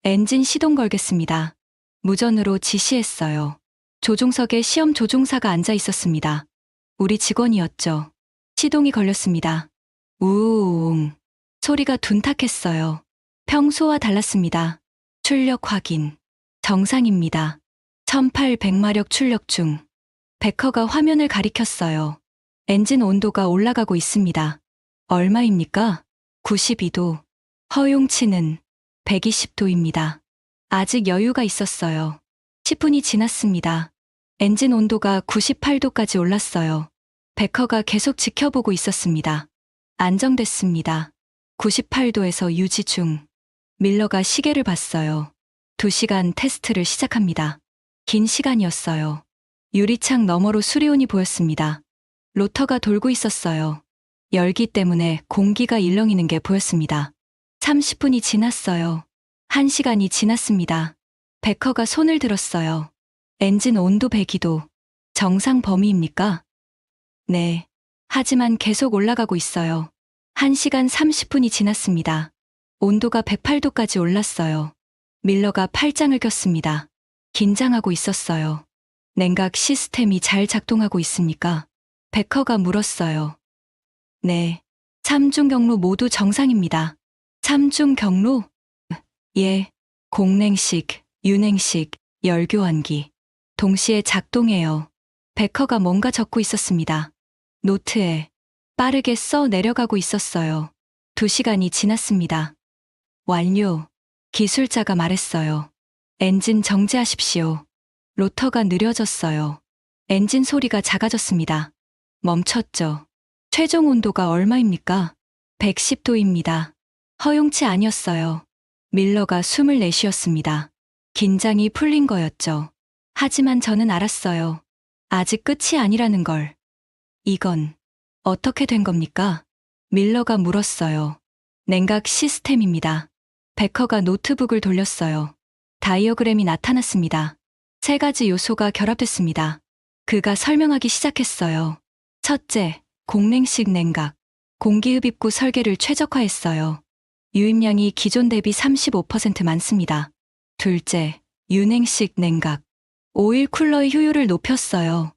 엔진 시동 걸겠습니다. 무전으로 지시했어요. 조종석에 시험 조종사가 앉아 있었습니다. 우리 직원이었죠. 시동이 걸렸습니다. 우웅. 소리가 둔탁했어요. 평소와 달랐습니다. 출력 확인. 정상입니다. 1800마력 출력 중. 베커가 화면을 가리켰어요. 엔진 온도가 올라가고 있습니다. 얼마입니까? 92도. 허용치는 120도입니다. 아직 여유가 있었어요. 10분이 지났습니다. 엔진 온도가 98도까지 올랐어요. 베커가 계속 지켜보고 있었습니다. 안정됐습니다. 98도에서 유지 중. 밀러가 시계를 봤어요. 2시간 테스트를 시작합니다. 긴 시간이었어요. 유리창 너머로 수리온이 보였습니다. 로터가 돌고 있었어요. 열기 때문에 공기가 일렁이는 게 보였습니다. 30분이 지났어요. 1시간이 지났습니다. 베커가 손을 들었어요. 엔진 온도 102도. 정상 범위입니까? 네. 하지만 계속 올라가고 있어요. 1시간 30분이 지났습니다. 온도가 108도까지 올랐어요. 밀러가 팔짱을 꼈습니다. 긴장하고 있었어요. 냉각 시스템이 잘 작동하고 있습니까? 베커가 물었어요. 네. 3중 경로 모두 정상입니다. 3중 경로? 예. 공냉식, 윤냉식, 열교환기. 동시에 작동해요. 베커가 뭔가 적고 있었습니다. 노트에 빠르게 써 내려가고 있었어요. 2시간이 지났습니다. 완료. 기술자가 말했어요. 엔진 정지하십시오. 로터가 느려졌어요. 엔진 소리가 작아졌습니다. 멈췄죠. 최종 온도가 얼마입니까? 110도입니다. 허용치 아니었어요. 밀러가 숨을 내쉬었습니다. 긴장이 풀린 거였죠. 하지만 저는 알았어요. 아직 끝이 아니라는 걸. 이건 어떻게 된 겁니까? 밀러가 물었어요. 냉각 시스템입니다. 베커가 노트북을 돌렸어요. 다이어그램이 나타났습니다. 세 가지 요소가 결합됐습니다. 그가 설명하기 시작했어요. 첫째, 공냉식 냉각. 공기흡입구 설계를 최적화했어요. 유입량이 기존 대비 35% 많습니다. 둘째, 유냉식 냉각. 오일 쿨러의 효율을 높였어요.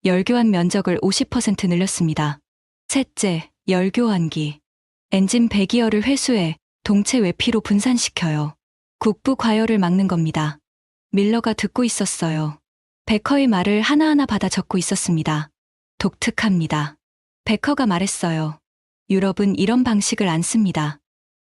열교환 면적을 50% 늘렸습니다. 셋째, 열교환기. 엔진 배기열을 회수해 동체 외피로 분산시켜요. 국부 과열을 막는 겁니다. 밀러가 듣고 있었어요. 베커의 말을 하나하나 받아 적고 있었습니다. 독특합니다. 베커가 말했어요. 유럽은 이런 방식을 안 씁니다.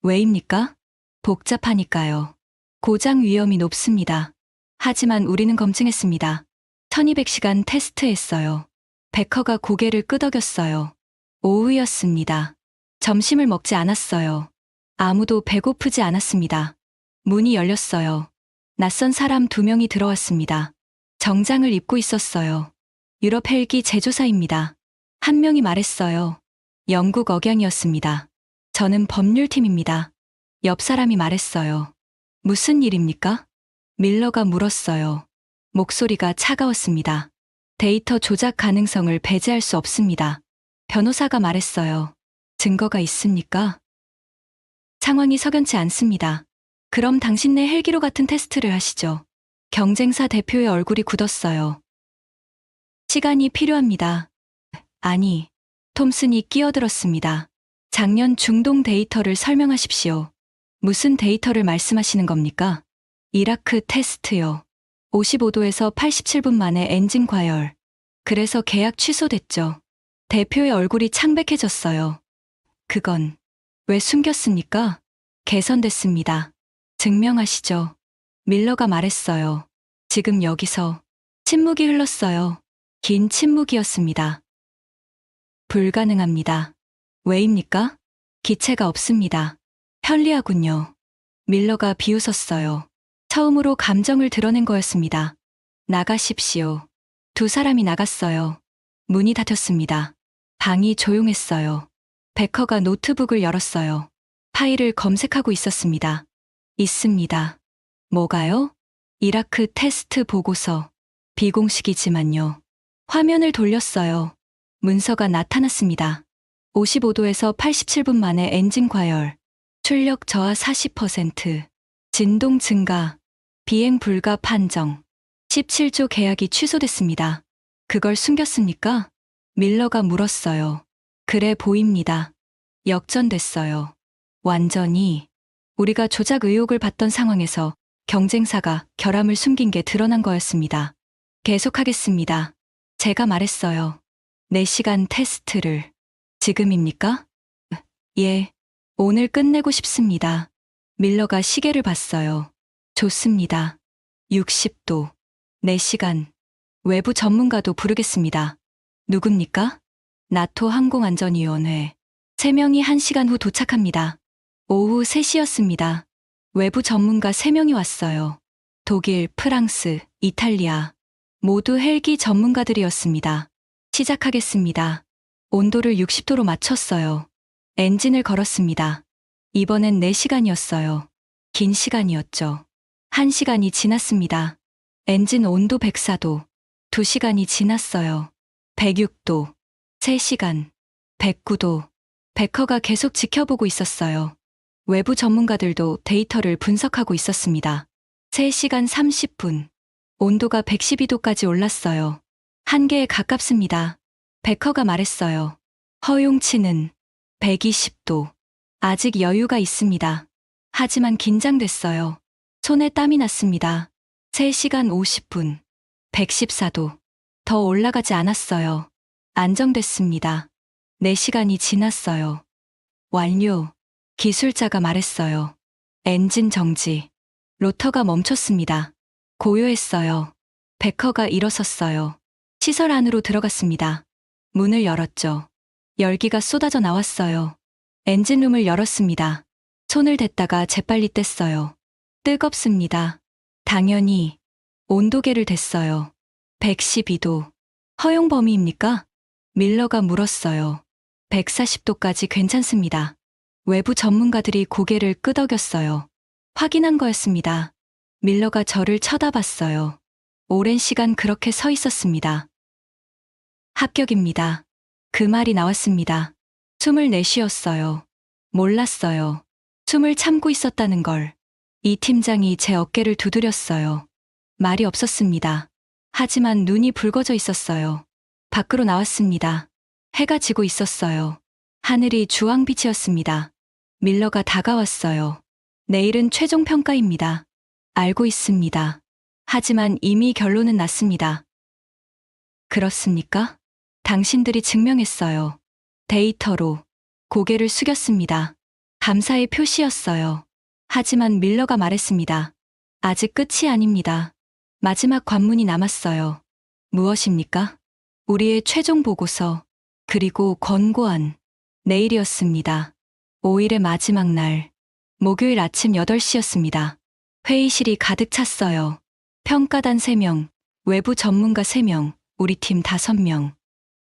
왜입니까? 복잡하니까요. 고장 위험이 높습니다. 하지만 우리는 검증했습니다. 1200시간 테스트했어요. 베커가 고개를 끄덕였어요. 오후였습니다. 점심을 먹지 않았어요. 아무도 배고프지 않았습니다. 문이 열렸어요. 낯선 사람 2명이 들어왔습니다. 정장을 입고 있었어요. 유럽 헬기 제조사입니다. 한 명이 말했어요. 영국 억양이었습니다. 저는 법률팀입니다. 옆 사람이 말했어요. 무슨 일입니까? 밀러가 물었어요. 목소리가 차가웠습니다. 데이터 조작 가능성을 배제할 수 없습니다. 변호사가 말했어요. 증거가 있습니까? 상황이 석연치 않습니다. 그럼 당신네 헬기로 같은 테스트를 하시죠. 경쟁사 대표의 얼굴이 굳었어요. 시간이 필요합니다. 아니, 톰슨이 끼어들었습니다. 작년 중동 데이터를 설명하십시오. 무슨 데이터를 말씀하시는 겁니까? 이라크 테스트요. 55도에서 87분 만에 엔진 과열. 그래서 계약 취소됐죠. 대표의 얼굴이 창백해졌어요. 그건 왜 숨겼습니까? 개선됐습니다. 증명하시죠. 밀러가 말했어요. 지금 여기서. 침묵이 흘렀어요. 긴 침묵이었습니다. 불가능합니다. 왜입니까? 기체가 없습니다. 편리하군요. 밀러가 비웃었어요. 처음으로 감정을 드러낸 거였습니다. 나가십시오. 2 사람이 나갔어요. 문이 닫혔습니다. 방이 조용했어요. 베커가 노트북을 열었어요. 파일을 검색하고 있었습니다. 있습니다. 뭐가요? 이라크 테스트 보고서. 비공식이지만요. 화면을 돌렸어요. 문서가 나타났습니다. 55도에서 87분 만에 엔진 과열. 출력 저하 40%. 진동 증가. 비행 불가 판정. 17조 계약이 취소됐습니다. 그걸 숨겼습니까? 밀러가 물었어요. 그래 보입니다. 역전됐어요. 완전히. 우리가 조작 의혹을 받던 상황에서 경쟁사가 결함을 숨긴 게 드러난 거였습니다. 계속하겠습니다. 제가 말했어요. 4시간 테스트를. 지금입니까? 예. 오늘 끝내고 싶습니다. 밀러가 시계를 봤어요. 좋습니다. 60도. 4시간. 외부 전문가도 부르겠습니다. 누굽니까? 나토 항공안전위원회. 3명이 1시간 후 도착합니다. 오후 3시였습니다. 외부 전문가 3명이 왔어요. 독일, 프랑스, 이탈리아. 모두 헬기 전문가들이었습니다. 시작하겠습니다. 온도를 60도로 맞췄어요. 엔진을 걸었습니다. 이번엔 4시간이었어요. 긴 시간이었죠. 1시간이 지났습니다. 엔진 온도 104도. 2시간이 지났어요. 106도. 3시간. 109도. 베커가 계속 지켜보고 있었어요. 외부 전문가들도 데이터를 분석하고 있었습니다. 3시간 30분. 온도가 112도까지 올랐어요. 한계에 가깝습니다. 베커가 말했어요. 허용치는 120도. 아직 여유가 있습니다. 하지만 긴장됐어요. 손에 땀이 났습니다. 3시간 50분. 114도. 더 올라가지 않았어요. 안정됐습니다. 4시간이 지났어요. 완료. 기술자가 말했어요. 엔진 정지. 로터가 멈췄습니다. 고요했어요. 베커가 일어섰어요. 시설 안으로 들어갔습니다. 문을 열었죠. 열기가 쏟아져 나왔어요. 엔진룸을 열었습니다. 손을 댔다가 재빨리 뗐어요. 뜨겁습니다. 당연히 온도계를 댔어요. 112도. 허용 범위입니까? 밀러가 물었어요. 140도까지 괜찮습니다. 외부 전문가들이 고개를 끄덕였어요. 확인한 거였습니다. 밀러가 저를 쳐다봤어요. 오랜 시간 그렇게 서 있었습니다. 합격입니다. 그 말이 나왔습니다. 숨을 내쉬었어요. 몰랐어요. 숨을 참고 있었다는 걸. 이 팀장이 제 어깨를 두드렸어요. 말이 없었습니다. 하지만 눈이 붉어져 있었어요. 밖으로 나왔습니다. 해가 지고 있었어요. 하늘이 주황빛이었습니다. 밀러가 다가왔어요. 내일은 최종 평가입니다. 알고 있습니다. 하지만 이미 결론은 났습니다. 그렇습니까? 당신들이 증명했어요. 데이터로. 고개를 숙였습니다. 감사의 표시였어요. 하지만 밀러가 말했습니다. 아직 끝이 아닙니다. 마지막 관문이 남았어요. 무엇입니까? 우리의 최종 보고서, 그리고 권고안. 내일이었습니다. 5일의 마지막 날. 목요일 아침 8시였습니다. 회의실이 가득 찼어요. 평가단 3명, 외부 전문가 3명, 우리 팀 5명.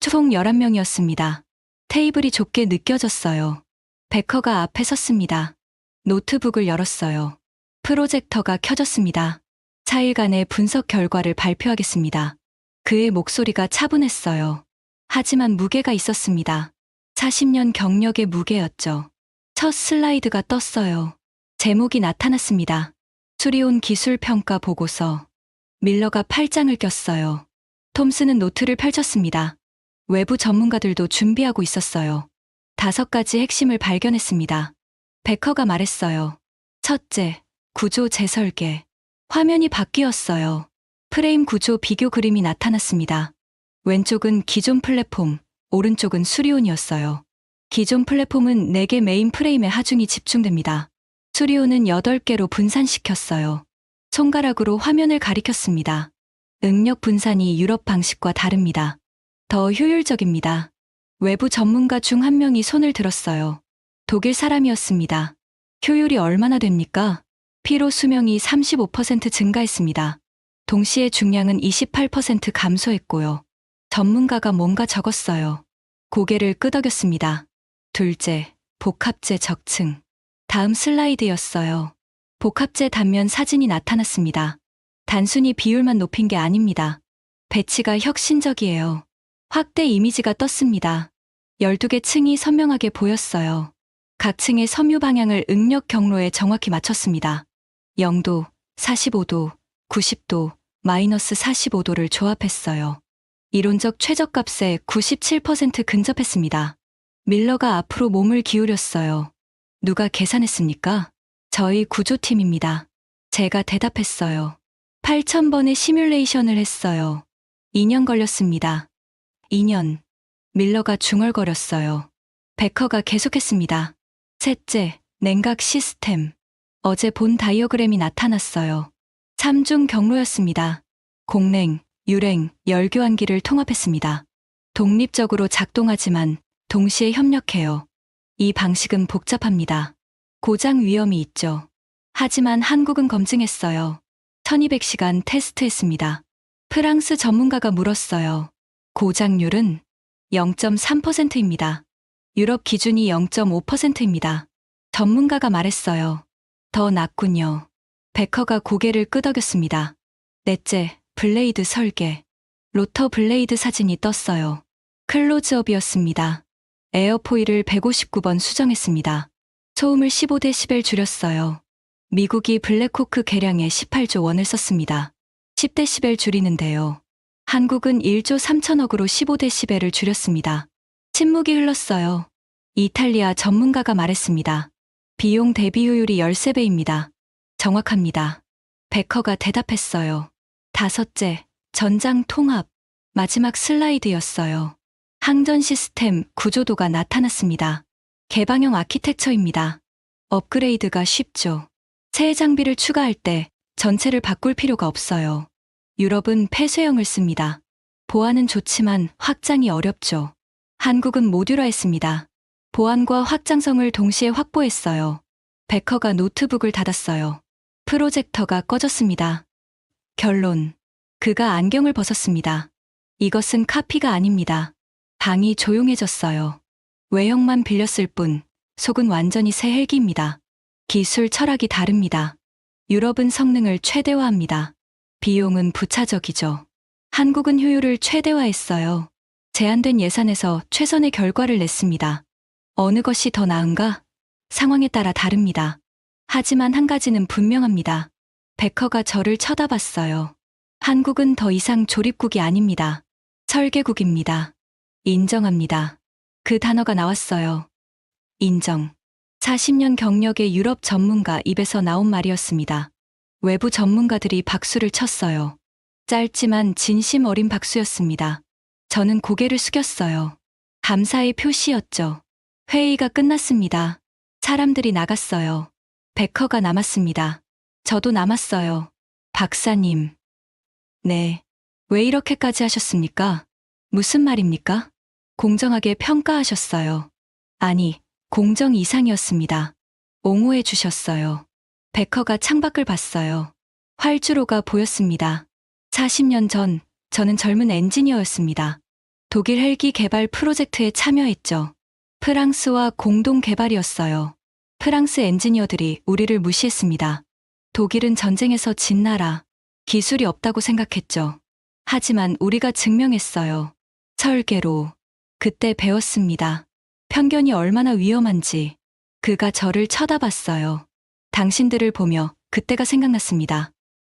총 11명이었습니다. 테이블이 좁게 느껴졌어요. 베커가 앞에 섰습니다. 노트북을 열었어요. 프로젝터가 켜졌습니다. 4일간의 분석 결과를 발표하겠습니다. 그의 목소리가 차분했어요. 하지만 무게가 있었습니다. 40년 경력의 무게였죠. 첫 슬라이드가 떴어요. 제목이 나타났습니다. 수리온 기술 평가 보고서. 밀러가 팔짱을 꼈어요. 톰슨은 노트를 펼쳤습니다. 외부 전문가들도 준비하고 있었어요. 5가지 핵심을 발견했습니다. 베커가 말했어요. 첫째, 구조 재설계. 화면이 바뀌었어요. 프레임 구조 비교 그림이 나타났습니다. 왼쪽은 기존 플랫폼, 오른쪽은 수리온이었어요. 기존 플랫폼은 4개 메인 프레임의 하중이 집중됩니다. 수리온은 8개로 분산시켰어요. 손가락으로 화면을 가리켰습니다. 응력 분산이 유럽 방식과 다릅니다. 더 효율적입니다. 외부 전문가 중 한 명이 손을 들었어요. 독일 사람이었습니다. 효율이 얼마나 됩니까? 피로 수명이 35% 증가했습니다. 동시에 중량은 28% 감소했고요. 전문가가 뭔가 적었어요. 고개를 끄덕였습니다. 둘째, 복합재 적층. 다음 슬라이드였어요. 복합재 단면 사진이 나타났습니다. 단순히 비율만 높인 게 아닙니다. 배치가 혁신적이에요. 확대 이미지가 떴습니다. 12개 층이 선명하게 보였어요. 각 층의 섬유 방향을 응력 경로에 정확히 맞췄습니다. 0도, 45도, 90도, 마이너스 45도를 조합했어요. 이론적 최저값에 97% 근접했습니다. 밀러가 앞으로 몸을 기울였어요. 누가 계산했습니까? 저희 구조팀입니다. 제가 대답했어요. 8,000번의 시뮬레이션을 했어요. 2년 걸렸습니다. 2년. 밀러가 중얼거렸어요. 베커가 계속했습니다. 셋째, 냉각 시스템. 어제 본 다이어그램이 나타났어요. 3중 경로였습니다. 공랭, 유랭, 열교환기를 통합했습니다. 독립적으로 작동하지만 동시에 협력해요. 이 방식은 복잡합니다. 고장 위험이 있죠. 하지만 한국은 검증했어요. 1200시간 테스트했습니다. 프랑스 전문가가 물었어요. 고장률은 0.3%입니다. 유럽 기준이 0.5%입니다. 전문가가 말했어요. 더 낮군요. 베커가 고개를 끄덕였습니다. 넷째, 블레이드 설계. 로터 블레이드 사진이 떴어요. 클로즈업이었습니다. 에어포일을 159번 수정했습니다. 소음을 15dB 줄였어요. 미국이 블랙호크 개량에 18조 원을 썼습니다. 10dB 줄이는데요. 한국은 1조 3천억으로 15dB를 줄였습니다. 침묵이 흘렀어요. 이탈리아 전문가가 말했습니다. 비용 대비 효율이 13배입니다. 정확합니다. 베커가 대답했어요. 5째, 전장 통합. 마지막 슬라이드였어요. 항전 시스템 구조도가 나타났습니다. 개방형 아키텍처입니다. 업그레이드가 쉽죠. 새 장비를 추가할 때 전체를 바꿀 필요가 없어요. 유럽은 폐쇄형을 씁니다. 보안은 좋지만 확장이 어렵죠. 한국은 모듈화했습니다. 보안과 확장성을 동시에 확보했어요. 베커가 노트북을 닫았어요. 프로젝터가 꺼졌습니다. 결론. 그가 안경을 벗었습니다. 이것은 카피가 아닙니다. 방이 조용해졌어요. 외형만 빌렸을 뿐, 속은 완전히 새 헬기입니다. 기술 철학이 다릅니다. 유럽은 성능을 최대화합니다. 비용은 부차적이죠. 한국은 효율을 최대화했어요. 제한된 예산에서 최선의 결과를 냈습니다. 어느 것이 더 나은가? 상황에 따라 다릅니다. 하지만 한 가지는 분명합니다. 베커가 저를 쳐다봤어요. 한국은 더 이상 조립국이 아닙니다. 설계국입니다. 인정합니다. 그 단어가 나왔어요. 인정. 40년 경력의 유럽 전문가 입에서 나온 말이었습니다. 외부 전문가들이 박수를 쳤어요. 짧지만 진심 어린 박수였습니다. 저는 고개를 숙였어요. 감사의 표시였죠. 회의가 끝났습니다. 사람들이 나갔어요. 베커가 남았습니다. 저도 남았어요. 박사님. 네. 왜 이렇게까지 하셨습니까? 무슨 말입니까? 공정하게 평가하셨어요. 아니, 공정 이상이었습니다. 옹호해 주셨어요. 베커가 창밖을 봤어요. 활주로가 보였습니다. 40년 전, 저는 젊은 엔지니어였습니다. 독일 헬기 개발 프로젝트에 참여했죠. 프랑스와 공동 개발이었어요. 프랑스 엔지니어들이 우리를 무시했습니다. 독일은 전쟁에서 진 나라, 기술이 없다고 생각했죠. 하지만 우리가 증명했어요. 설계로. 그때 배웠습니다. 편견이 얼마나 위험한지. 그가 저를 쳐다봤어요. 당신들을 보며 그때가 생각났습니다.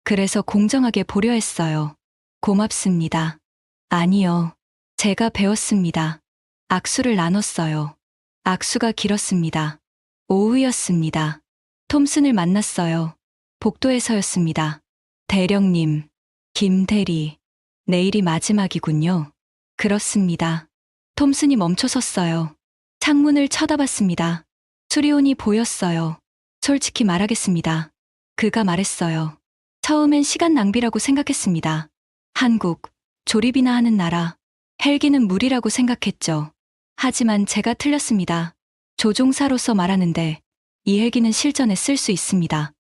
그래서 공정하게 보려 했어요. 고맙습니다. 아니요. 제가 배웠습니다. 악수를 나눴어요. 악수가 길었습니다. 오후였습니다. 톰슨을 만났어요. 복도에서였습니다. 대령님, 김대리, 내일이 마지막이군요. 그렇습니다. 톰슨이 멈춰섰어요. 창문을 쳐다봤습니다. 수리온이 보였어요. 솔직히 말하겠습니다. 그가 말했어요. 처음엔 시간 낭비라고 생각했습니다. 한국, 조립이나 하는 나라, 헬기는 무리라고 생각했죠. 하지만 제가 틀렸습니다. 조종사로서 말하는데 이 헬기는 실전에 쓸 수 있습니다.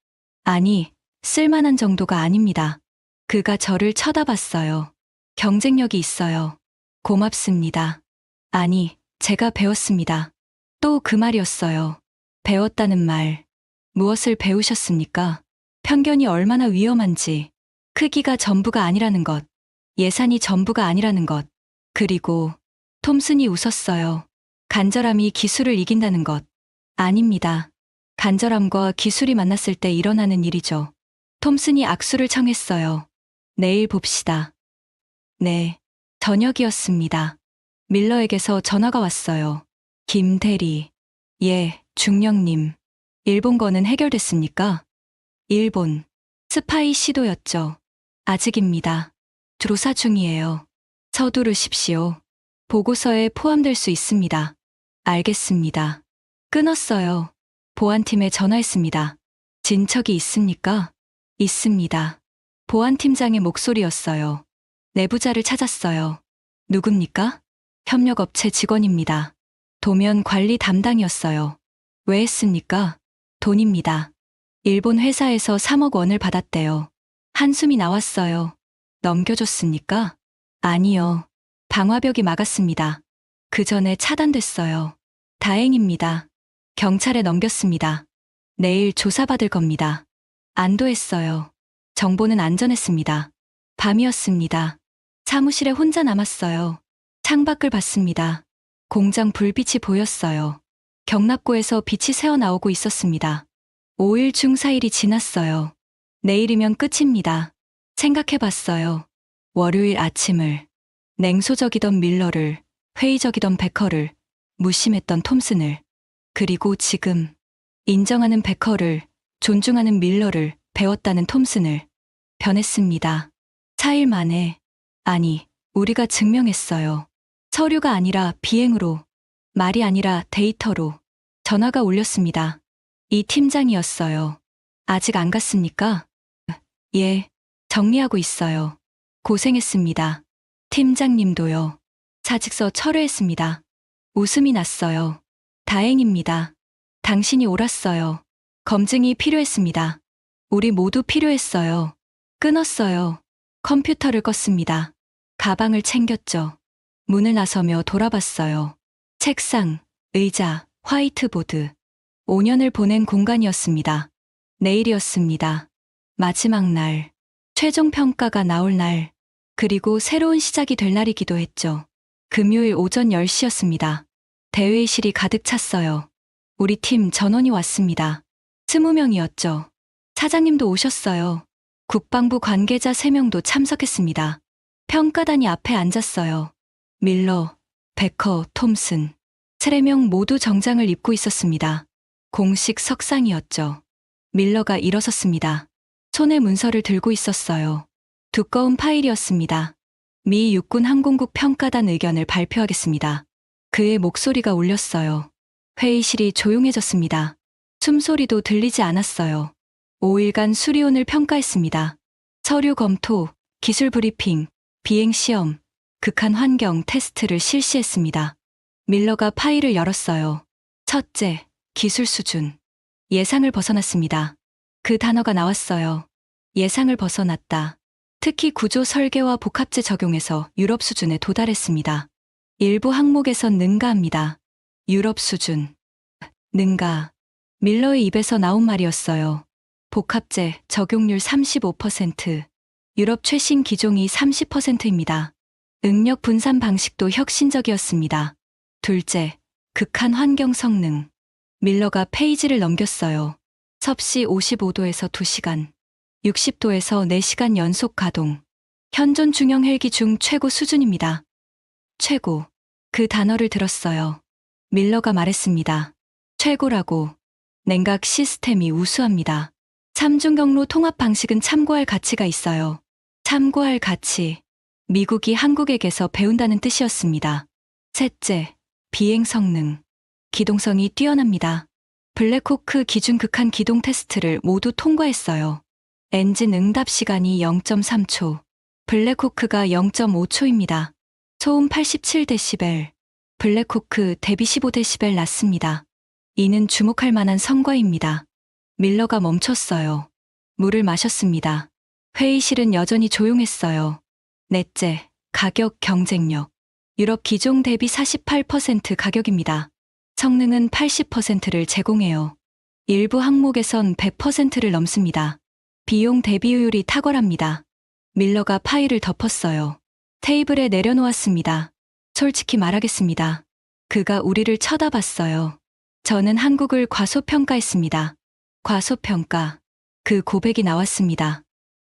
아니, 쓸만한 정도가 아닙니다. 그가 저를 쳐다봤어요. 경쟁력이 있어요. 고맙습니다. 아니, 제가 배웠습니다. 또 그 말이었어요. 배웠다는 말. 무엇을 배우셨습니까? 편견이 얼마나 위험한지, 크기가 전부가 아니라는 것, 예산이 전부가 아니라는 것, 그리고 톰슨이 웃었어요. 간절함이 기술을 이긴다는 것. 아닙니다. 간절함과 기술이 만났을 때 일어나는 일이죠. 톰슨이 악수를 청했어요. 내일 봅시다. 네, 저녁이었습니다. 밀러에게서 전화가 왔어요. 김 대리. 예, 중령님. 일본 거는 해결됐습니까? 일본. 스파이 시도였죠. 아직입니다. 조사 중이에요. 서두르십시오. 보고서에 포함될 수 있습니다. 알겠습니다. 끊었어요. 보안팀에 전화했습니다. 진척이 있습니까? 있습니다. 보안팀장의 목소리였어요. 내부자를 찾았어요. 누굽니까? 협력업체 직원입니다. 도면 관리 담당이었어요. 왜 했습니까? 돈입니다. 일본 회사에서 3억 원을 받았대요. 한숨이 나왔어요. 넘겨줬습니까? 아니요. 방화벽이 막았습니다. 그 전에 차단됐어요. 다행입니다. 경찰에 넘겼습니다. 내일 조사받을 겁니다. 안도했어요. 정보는 안전했습니다. 밤이었습니다. 사무실에 혼자 남았어요. 창밖을 봤습니다. 공장 불빛이 보였어요. 경납고에서 빛이 새어나오고 있었습니다. 5일 중 4일이 지났어요. 내일이면 끝입니다. 생각해봤어요. 월요일 아침을. 냉소적이던 밀러를, 회의적이던 베커를, 무심했던 톰슨을, 그리고 지금 인정하는 베커를, 존중하는 밀러를, 배웠다는 톰슨을. 변했습니다. 4일 만에. 아니, 우리가 증명했어요. 서류가 아니라 비행으로, 말이 아니라 데이터로. 전화가 울렸습니다. 이 팀장이었어요. 아직 안 갔습니까? 예, 정리하고 있어요. 고생했습니다. 팀장님도요. 사직서 철회했습니다. 웃음이 났어요. 다행입니다. 당신이 옳았어요. 검증이 필요했습니다. 우리 모두 필요했어요. 끊었어요. 컴퓨터를 껐습니다. 가방을 챙겼죠. 문을 나서며 돌아봤어요. 책상, 의자, 화이트보드. 5년을 보낸 공간이었습니다. 내일이었습니다. 마지막 날, 최종 평가가 나올 날, 그리고 새로운 시작이 될 날이기도 했죠. 금요일 오전 10시였습니다. 대회의실이 가득 찼어요. 우리 팀 전원이 왔습니다. 20명이었죠. 사장님도 오셨어요. 국방부 관계자 3명도 참석했습니다. 평가단이 앞에 앉았어요. 밀러, 베커, 톰슨. 3명 모두 정장을 입고 있었습니다. 공식 석상이었죠. 밀러가 일어섰습니다. 손에 문서를 들고 있었어요. 두꺼운 파일이었습니다. 미 육군 항공국 평가단 의견을 발표하겠습니다. 그의 목소리가 울렸어요. 회의실이 조용해졌습니다. 숨소리도 들리지 않았어요. 5일간 수리온을 평가했습니다. 서류 검토, 기술 브리핑, 비행 시험, 극한 환경 테스트를 실시했습니다. 밀러가 파일을 열었어요. 첫째, 기술 수준. 예상을 벗어났습니다. 그 단어가 나왔어요. 예상을 벗어났다. 특히 구조 설계와 복합재 적용에서 유럽 수준에 도달했습니다. 일부 항목에선 능가합니다. 유럽 수준. 능가. 밀러의 입에서 나온 말이었어요. 복합재 적용률 35%. 유럽 최신 기종이 30%입니다. 응력 분산 방식도 혁신적이었습니다. 둘째, 극한 환경 성능. 밀러가 페이지를 넘겼어요. 섭씨 55도에서 2시간, 60도에서 4시간 연속 가동. 현존 중형 헬기 중 최고 수준입니다. 최고. 그 단어를 들었어요. 밀러가 말했습니다. 최고라고. 냉각 시스템이 우수합니다. 3중 경로 통합 방식은 참고할 가치가 있어요. 참고할 가치. 미국이 한국에게서 배운다는 뜻이었습니다. 셋째, 비행 성능. 기동성이 뛰어납니다. 블랙호크 기준 극한 기동 테스트를 모두 통과했어요. 엔진 응답 시간이 0.3초. 블랙호크가 0.5초입니다. 소음 87데시벨. 블랙호크 대비 15데시벨 낮습니다. 이는 주목할 만한 성과입니다. 밀러가 멈췄어요. 물을 마셨습니다. 회의실은 여전히 조용했어요. 넷째, 가격 경쟁력. 유럽 기종 대비 48% 가격입니다. 성능은 80%를 제공해요. 일부 항목에선 100%를 넘습니다. 비용 대비효율이 탁월합니다. 밀러가 파일을 덮었어요. 테이블에 내려놓았습니다. 솔직히 말하겠습니다. 그가 우리를 쳐다봤어요. 저는 한국을 과소평가했습니다. 과소평가. 그 고백이 나왔습니다.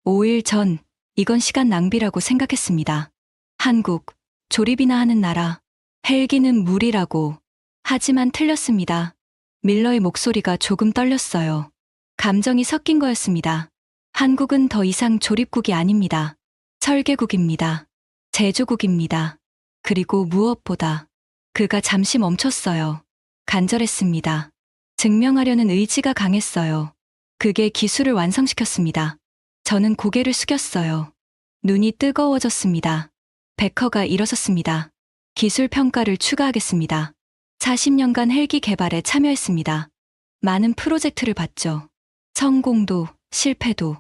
5일 전, 이건 시간 낭비라고 생각했습니다. 한국, 조립이나 하는 나라. 헬기는 물이라고. 하지만 틀렸습니다. 밀러의 목소리가 조금 떨렸어요. 감정이 섞인 거였습니다. 한국은 더 이상 조립국이 아닙니다. 설계국입니다. 제조국입니다. 그리고 무엇보다 그가 잠시 멈췄어요. 간절했습니다. 증명하려는 의지가 강했어요. 그게 기술을 완성시켰습니다. 저는 고개를 숙였어요. 눈이 뜨거워졌습니다. 베커가 일어섰습니다. 기술 평가를 추가하겠습니다. 40년간 헬기 개발에 참여했습니다. 많은 프로젝트를 봤죠. 성공도, 실패도.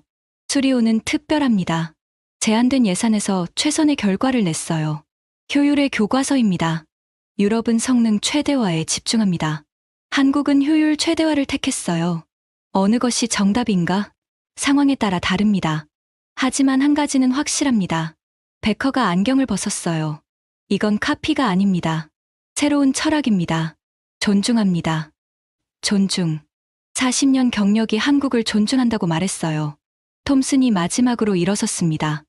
수리온은 특별합니다. 제한된 예산에서 최선의 결과를 냈어요. 효율의 교과서입니다. 유럽은 성능 최대화에 집중합니다. 한국은 효율 최대화를 택했어요. 어느 것이 정답인가? 상황에 따라 다릅니다. 하지만 한 가지는 확실합니다. 베커가 안경을 벗었어요. 이건 카피가 아닙니다. 새로운 철학입니다. 존중합니다. 존중. 40년 경력이 한국을 존중한다고 말했어요. 톰슨이 마지막으로 일어섰습니다.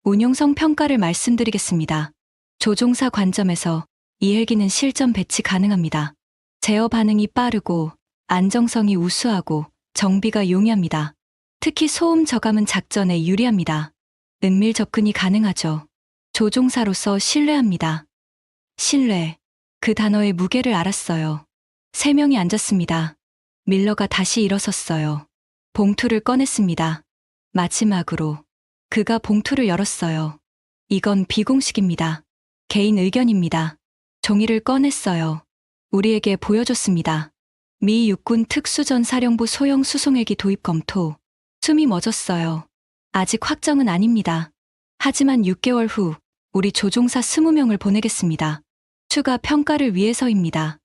운용성 평가를 말씀드리겠습니다. 조종사 관점에서 이 헬기는 실전 배치 가능합니다. 제어 반응이 빠르고 안정성이 우수하고 정비가 용이합니다. 특히 소음 저감은 작전에 유리합니다. 은밀 접근이 가능하죠. 조종사로서 신뢰합니다. 신뢰. 그 단어의 무게를 알았어요. 3명이 앉았습니다. 밀러가 다시 일어섰어요. 봉투를 꺼냈습니다. 마지막으로 그가 봉투를 열었어요. 이건 비공식입니다. 개인 의견입니다. 종이를 꺼냈어요. 우리에게 보여줬습니다. 미 육군 특수전사령부 소형 수송헬기 도입 검토. 숨이 멎었어요. 아직 확정은 아닙니다. 하지만 6개월 후 우리 조종사 20명을 보내겠습니다. 추가 평가를 위해서입니다.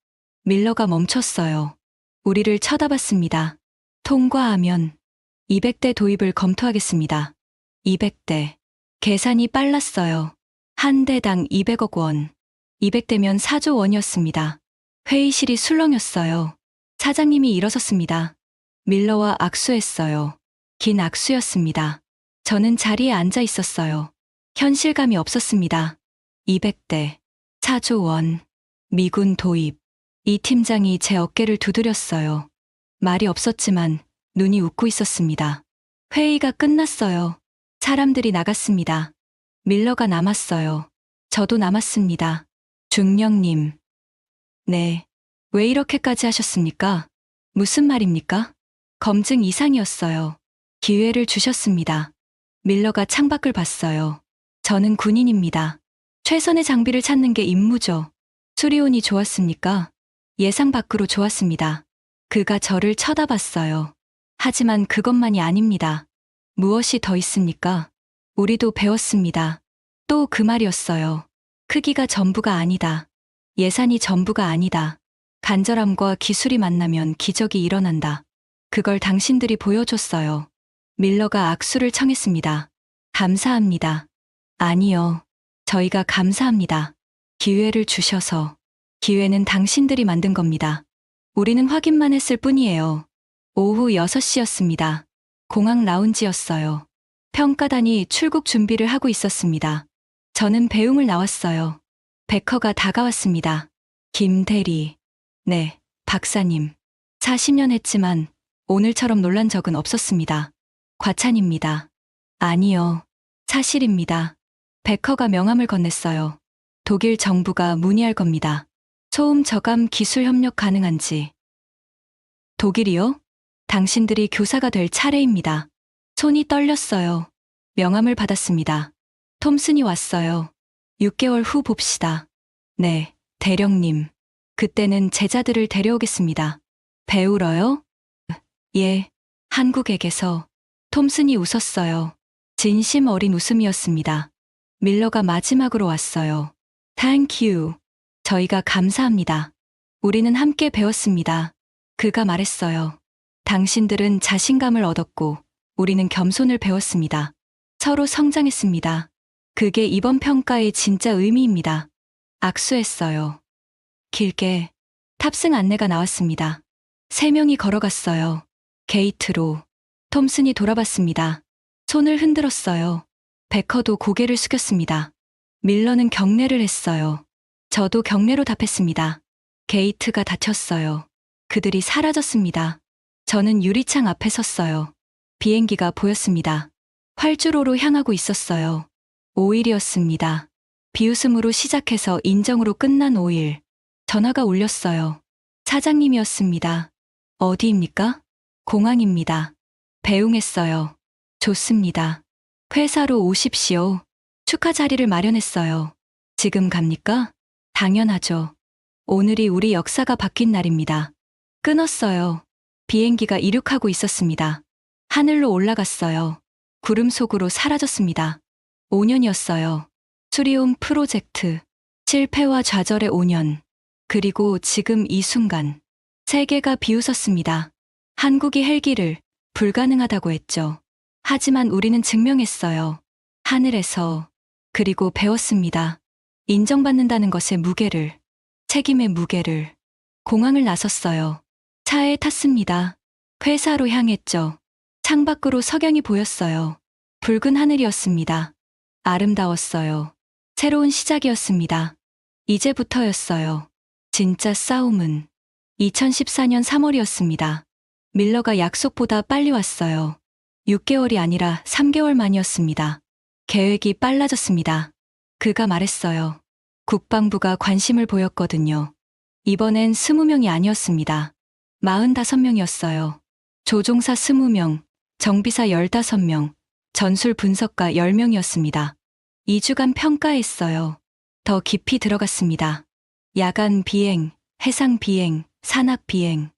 밀러가 멈췄어요. 우리를 쳐다봤습니다. 통과하면 200대 도입을 검토하겠습니다. 200대. 계산이 빨랐어요. 한 대당 200억 원. 200대면 4조 원이었습니다. 회의실이 술렁였어요. 사장님이 일어섰습니다. 밀러와 악수했어요. 긴 악수였습니다. 저는 자리에 앉아 있었어요. 현실감이 없었습니다. 200대, 4조 원, 미군 도입. 이 팀장이 제 어깨를 두드렸어요. 말이 없었지만 눈이 웃고 있었습니다. 회의가 끝났어요. 사람들이 나갔습니다. 밀러가 남았어요. 저도 남았습니다. 중령님. 네. 왜 이렇게까지 하셨습니까? 무슨 말입니까? 검증 이상이었어요. 기회를 주셨습니다. 밀러가 창밖을 봤어요. 저는 군인입니다. 최선의 장비를 찾는 게 임무죠. 수리온이 좋았습니까? 예상 밖으로 좋았습니다. 그가 저를 쳐다봤어요. 하지만 그것만이 아닙니다. 무엇이 더 있습니까? 우리도 배웠습니다. 또 그 말이었어요. 크기가 전부가 아니다. 예산이 전부가 아니다. 간절함과 기술이 만나면 기적이 일어난다. 그걸 당신들이 보여줬어요. 밀러가 악수를 청했습니다. 감사합니다. 아니요. 저희가 감사합니다. 기회를 주셔서. 기회는 당신들이 만든 겁니다. 우리는 확인만 했을 뿐이에요. 오후 6시였습니다. 공항 라운지였어요. 평가단이 출국 준비를 하고 있었습니다. 저는 배웅을 나왔어요. 베커가 다가왔습니다. 김 대리. 네, 박사님. 40년 했지만 오늘처럼 놀란 적은 없었습니다. 과찬입니다. 아니요. 사실입니다. 베커가 명함을 건넸어요. 독일 정부가 문의할 겁니다. 소음 저감 기술 협력 가능한지. 독일이요? 당신들이 교사가 될 차례입니다. 손이 떨렸어요. 명함을 받았습니다. 톰슨이 왔어요. 6개월 후 봅시다. 네, 대령님. 그때는 제자들을 데려오겠습니다. 배우러요? 예, 한국에게서. 톰슨이 웃었어요. 진심 어린 웃음이었습니다. 밀러가 마지막으로 왔어요. Thank you. 저희가 감사합니다. 우리는 함께 배웠습니다. 그가 말했어요. 당신들은 자신감을 얻었고 우리는 겸손을 배웠습니다. 서로 성장했습니다. 그게 이번 평가의 진짜 의미입니다. 악수했어요. 길게 탑승 안내가 나왔습니다. 3명이 걸어갔어요. 게이트로. 톰슨이 돌아봤습니다. 손을 흔들었어요. 베커도 고개를 숙였습니다. 밀러는 경례를 했어요. 저도 경례로 답했습니다. 게이트가 닫혔어요. 그들이 사라졌습니다. 저는 유리창 앞에 섰어요. 비행기가 보였습니다. 활주로로 향하고 있었어요. 5일이었습니다. 비웃음으로 시작해서 인정으로 끝난 5일. 전화가 울렸어요. 사장님이었습니다. 어디입니까? 공항입니다. 배웅했어요. 좋습니다. 회사로 오십시오. 축하 자리를 마련했어요. 지금 갑니까? 당연하죠. 오늘이 우리 역사가 바뀐 날입니다. 끊었어요. 비행기가 이륙하고 있었습니다. 하늘로 올라갔어요. 구름 속으로 사라졌습니다. 5년이었어요. 수리온 프로젝트. 실패와 좌절의 5년. 그리고 지금 이 순간. 세계가 비웃었습니다. 한국이 헬기를 불가능하다고 했죠. 하지만 우리는 증명했어요. 하늘에서. 그리고 배웠습니다. 인정받는다는 것의 무게를. 책임의 무게를. 공항을 나섰어요. 차에 탔습니다. 회사로 향했죠. 창밖으로 석양이 보였어요. 붉은 하늘이었습니다. 아름다웠어요. 새로운 시작이었습니다. 이제부터였어요. 진짜 싸움은 2014년 3월이었습니다. 밀러가 약속보다 빨리 왔어요. 6개월이 아니라 3개월 만이었습니다. 계획이 빨라졌습니다. 그가 말했어요. 국방부가 관심을 보였거든요. 이번엔 20명이 아니었습니다. 45명이었어요. 조종사 20명, 정비사 15명, 전술 분석가 10명이었습니다. 2주간 평가했어요. 더 깊이 들어갔습니다. 야간 비행, 해상 비행, 산악 비행.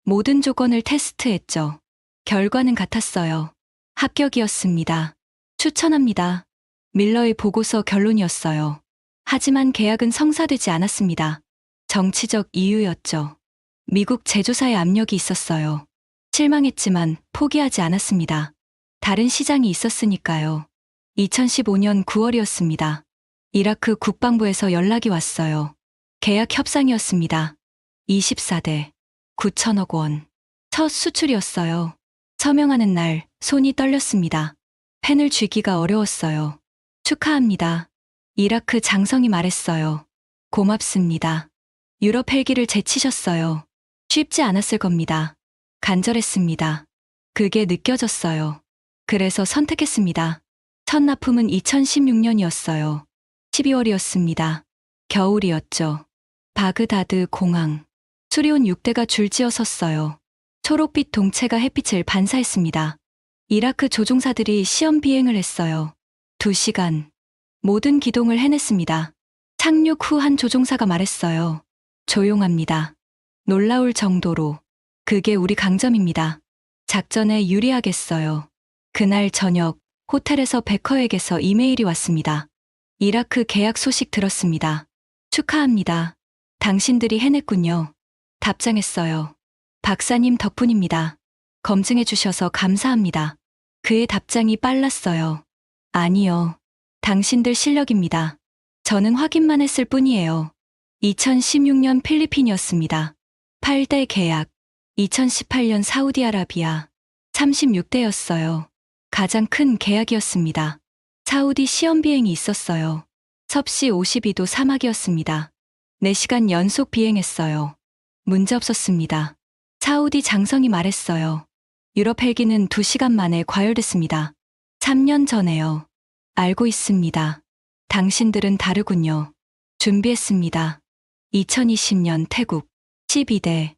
모든 조건을 테스트했죠. 결과는 같았어요. 합격이었습니다. 추천합니다. 밀러의 보고서 결론이었어요. 하지만 계약은 성사되지 않았습니다. 정치적 이유였죠. 미국 제조사의 압력이 있었어요. 실망했지만 포기하지 않았습니다. 다른 시장이 있었으니까요. 2015년 9월이었습니다. 이라크 국방부에서 연락이 왔어요. 계약 협상이었습니다. 24대 9천억 원. 첫 수출이었어요. 서명하는 날 손이 떨렸습니다. 펜을 쥐기가 어려웠어요. 축하합니다. 이라크 장성이 말했어요. 고맙습니다. 유럽 헬기를 제치셨어요. 쉽지 않았을 겁니다. 간절했습니다. 그게 느껴졌어요. 그래서 선택했습니다. 첫 납품은 2016년이었어요. 12월이었습니다. 겨울이었죠. 바그다드 공항. 수리온 6대가 줄지어 섰어요. 초록빛 동체가 햇빛을 반사했습니다. 이라크 조종사들이 시험 비행을 했어요. 2시간. 모든 기동을 해냈습니다. 착륙 후 한 조종사가 말했어요. 조용합니다. 놀라울 정도로. 그게 우리 강점입니다. 작전에 유리하겠어요. 그날 저녁 호텔에서 베커에게서 이메일이 왔습니다. 이라크 계약 소식 들었습니다. 축하합니다. 당신들이 해냈군요. 답장했어요. 박사님 덕분입니다. 검증해 주셔서 감사합니다. 그의 답장이 빨랐어요. 아니요. 당신들 실력입니다. 저는 확인만 했을 뿐이에요. 2016년 필리핀이었습니다. 8대 계약. 2018년 사우디아라비아. 36대였어요. 가장 큰 계약이었습니다. 사우디 시험 비행이 있었어요. 섭씨 52도 사막이었습니다. 4시간 연속 비행했어요. 문제없었습니다. 사우디 장성이 말했어요. 유럽 헬기는 2시간 만에 과열됐습니다. 3년 전에요. 알고 있습니다. 당신들은 다르군요. 준비했습니다. 2020년 태국 12대,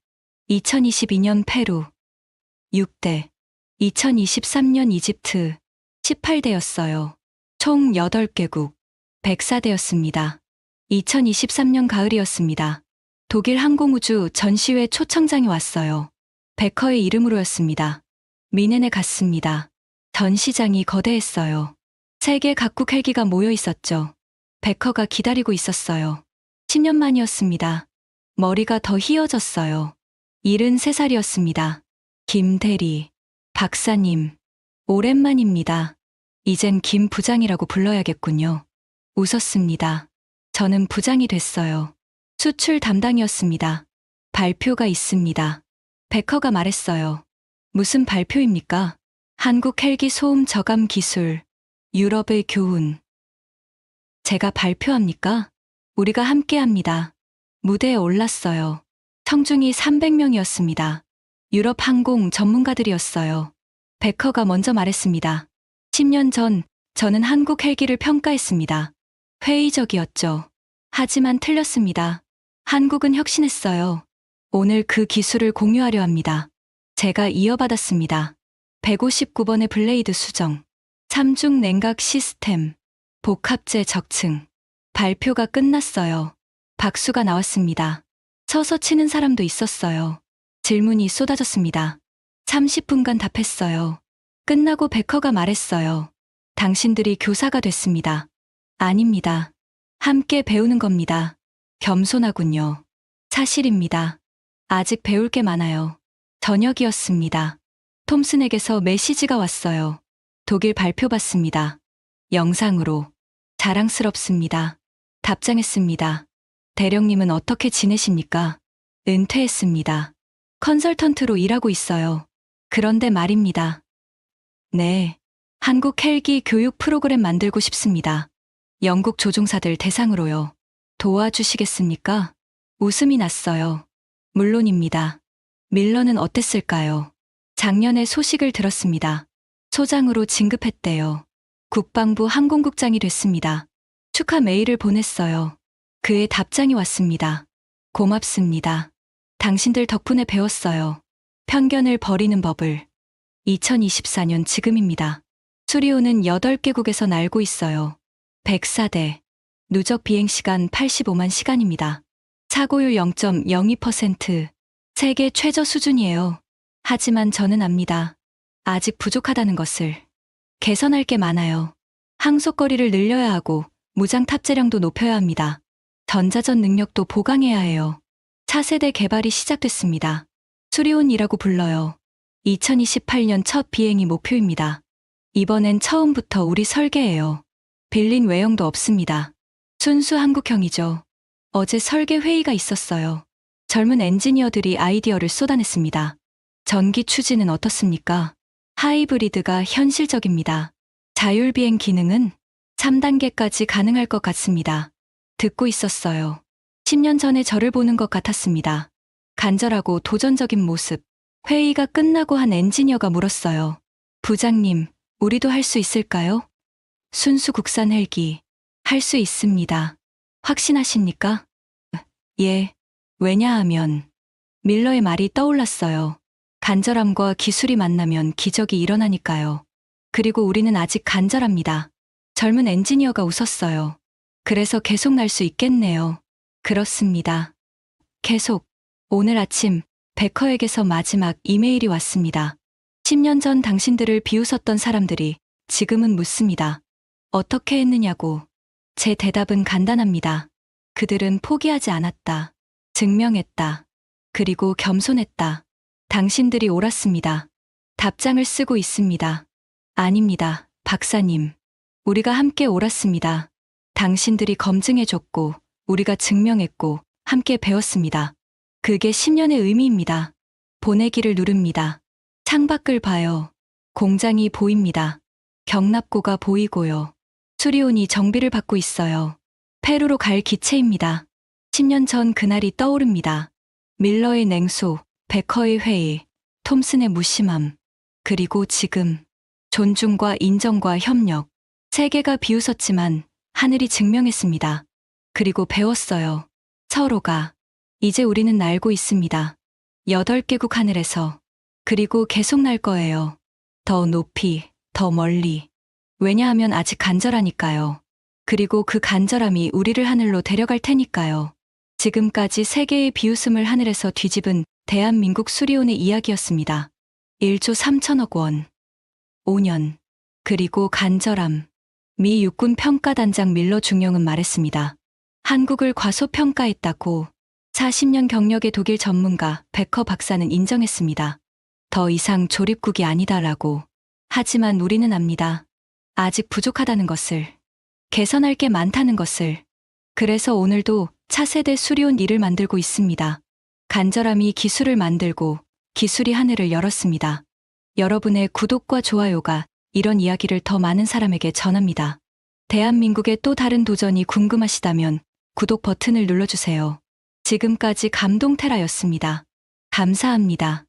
2022년 페루 6대, 2023년 이집트 18대였어요. 총 8개국 104대였습니다. 2023년 가을이었습니다. 독일 항공우주 전시회 초청장이 왔어요. 베커의 이름으로였습니다. 미넨에 갔습니다. 전시장이 거대했어요. 세계 각국 헬기가 모여 있었죠. 베커가 기다리고 있었어요. 10년 만이었습니다. 머리가 더 희어졌어요. 73살이었습니다. 김 대리, 박사님, 오랜만입니다. 이젠 김 부장이라고 불러야겠군요. 웃었습니다. 저는 부장이 됐어요. 수출 담당이었습니다. 발표가 있습니다. 베커가 말했어요. 무슨 발표입니까? 한국 헬기 소음 저감 기술, 유럽의 교훈. 제가 발표합니까? 우리가 함께합니다. 무대에 올랐어요. 청중이 300명이었습니다. 유럽 항공 전문가들이었어요. 베커가 먼저 말했습니다. 10년 전 저는 한국 헬기를 평가했습니다. 회의적이었죠. 하지만 틀렸습니다. 한국은 혁신했어요. 오늘 그 기술을 공유하려 합니다. 제가 이어받았습니다. 159번의 블레이드 수정, 3중 냉각 시스템, 복합재 적층. 발표가 끝났어요. 박수가 나왔습니다. 서서 치는 사람도 있었어요. 질문이 쏟아졌습니다. 30분간 답했어요. 끝나고 베커가 말했어요. 당신들이 교사가 됐습니다. 아닙니다. 함께 배우는 겁니다. 겸손하군요. 사실입니다. 아직 배울 게 많아요. 저녁이었습니다. 톰슨에게서 메시지가 왔어요. 독일 발표 받습니다. 영상으로. 자랑스럽습니다. 답장했습니다. 대령님은 어떻게 지내십니까? 은퇴했습니다. 컨설턴트로 일하고 있어요. 그런데 말입니다. 네. 한국 헬기 교육 프로그램 만들고 싶습니다. 영국 조종사들 대상으로요. 도와주시겠습니까? 웃음이 났어요. 물론입니다. 밀러는 어땠을까요? 작년에 소식을 들었습니다. 소장으로 진급했대요. 국방부 항공국장이 됐습니다. 축하 메일을 보냈어요. 그의 답장이 왔습니다. 고맙습니다. 당신들 덕분에 배웠어요. 편견을 버리는 법을. 2024년 지금입니다. 수리오는 8개국에서 날고 있어요. 104대. 누적 비행시간 85만 시간입니다. 사고율 0.02%. 세계 최저 수준이에요. 하지만 저는 압니다. 아직 부족하다는 것을. 개선할 게 많아요. 항속거리를 늘려야 하고 무장 탑재량도 높여야 합니다. 전자전 능력도 보강해야 해요. 차세대 개발이 시작됐습니다. 수리온이라고 불러요. 2028년 첫 비행이 목표입니다. 이번엔 처음부터 우리 설계예요. 빌린 외형도 없습니다. 순수 한국형이죠. 어제 설계 회의가 있었어요. 젊은 엔지니어들이 아이디어를 쏟아냈습니다. 전기 추진은 어떻습니까? 하이브리드가 현실적입니다. 자율비행 기능은 3단계까지 가능할 것 같습니다. 듣고 있었어요. 10년 전에 저를 보는 것 같았습니다. 간절하고 도전적인 모습. 회의가 끝나고 한 엔지니어가 물었어요. 부장님, 우리도 할 수 있을까요? 순수 국산 헬기. 할 수 있습니다. 확신하십니까? 예. 왜냐하면 밀러의 말이 떠올랐어요. 간절함과 기술이 만나면 기적이 일어나니까요. 그리고 우리는 아직 간절합니다. 젊은 엔지니어가 웃었어요. 그래서 계속 날 수 있겠네요. 그렇습니다. 계속. 오늘 아침 베커에게서 마지막 이메일이 왔습니다. 10년 전 당신들을 비웃었던 사람들이 지금은 묻습니다. 어떻게 했느냐고. 제 대답은 간단합니다. 그들은 포기하지 않았다. 증명했다. 그리고 겸손했다. 당신들이 옳았습니다. 답장을 쓰고 있습니다. 아닙니다, 박사님. 우리가 함께 옳았습니다. 당신들이 검증해줬고, 우리가 증명했고, 함께 배웠습니다. 그게 10년의 의미입니다. 보내기를 누릅니다. 창밖을 봐요. 공장이 보입니다. 경납고가 보이고요. 수리온이 정비를 받고 있어요. 페루로 갈 기체입니다. 10년 전 그날이 떠오릅니다. 밀러의 냉소, 베커의 회의, 톰슨의 무심함. 그리고 지금 존중과 인정과 협력. 세계가 비웃었지만 하늘이 증명했습니다. 그리고 배웠어요. 서로가. 이제 우리는 날고 있습니다. 8개국 하늘에서. 그리고 계속 날 거예요. 더 높이, 더 멀리. 왜냐하면 아직 간절하니까요. 그리고 그 간절함이 우리를 하늘로 데려갈 테니까요. 지금까지 세계의 비웃음을 하늘에서 뒤집은 대한민국 수리온의 이야기였습니다. 1조 3천억 원. 5년. 그리고 간절함. 미 육군 평가단장 밀러 중령은 말했습니다. 한국을 과소평가했다고. 40년 경력의 독일 전문가 베커 박사는 인정했습니다. 더 이상 조립국이 아니다라고. 하지만 우리는 압니다. 아직 부족하다는 것을. 개선할 게 많다는 것을. 그래서 오늘도 차세대 수리온 1을 만들고 있습니다. 간절함이 기술을 만들고 기술이 하늘을 열었습니다. 여러분의 구독과 좋아요가 이런 이야기를 더 많은 사람에게 전합니다. 대한민국의 또 다른 도전이 궁금하시다면 구독 버튼을 눌러주세요. 지금까지 감동테라였습니다. 감사합니다.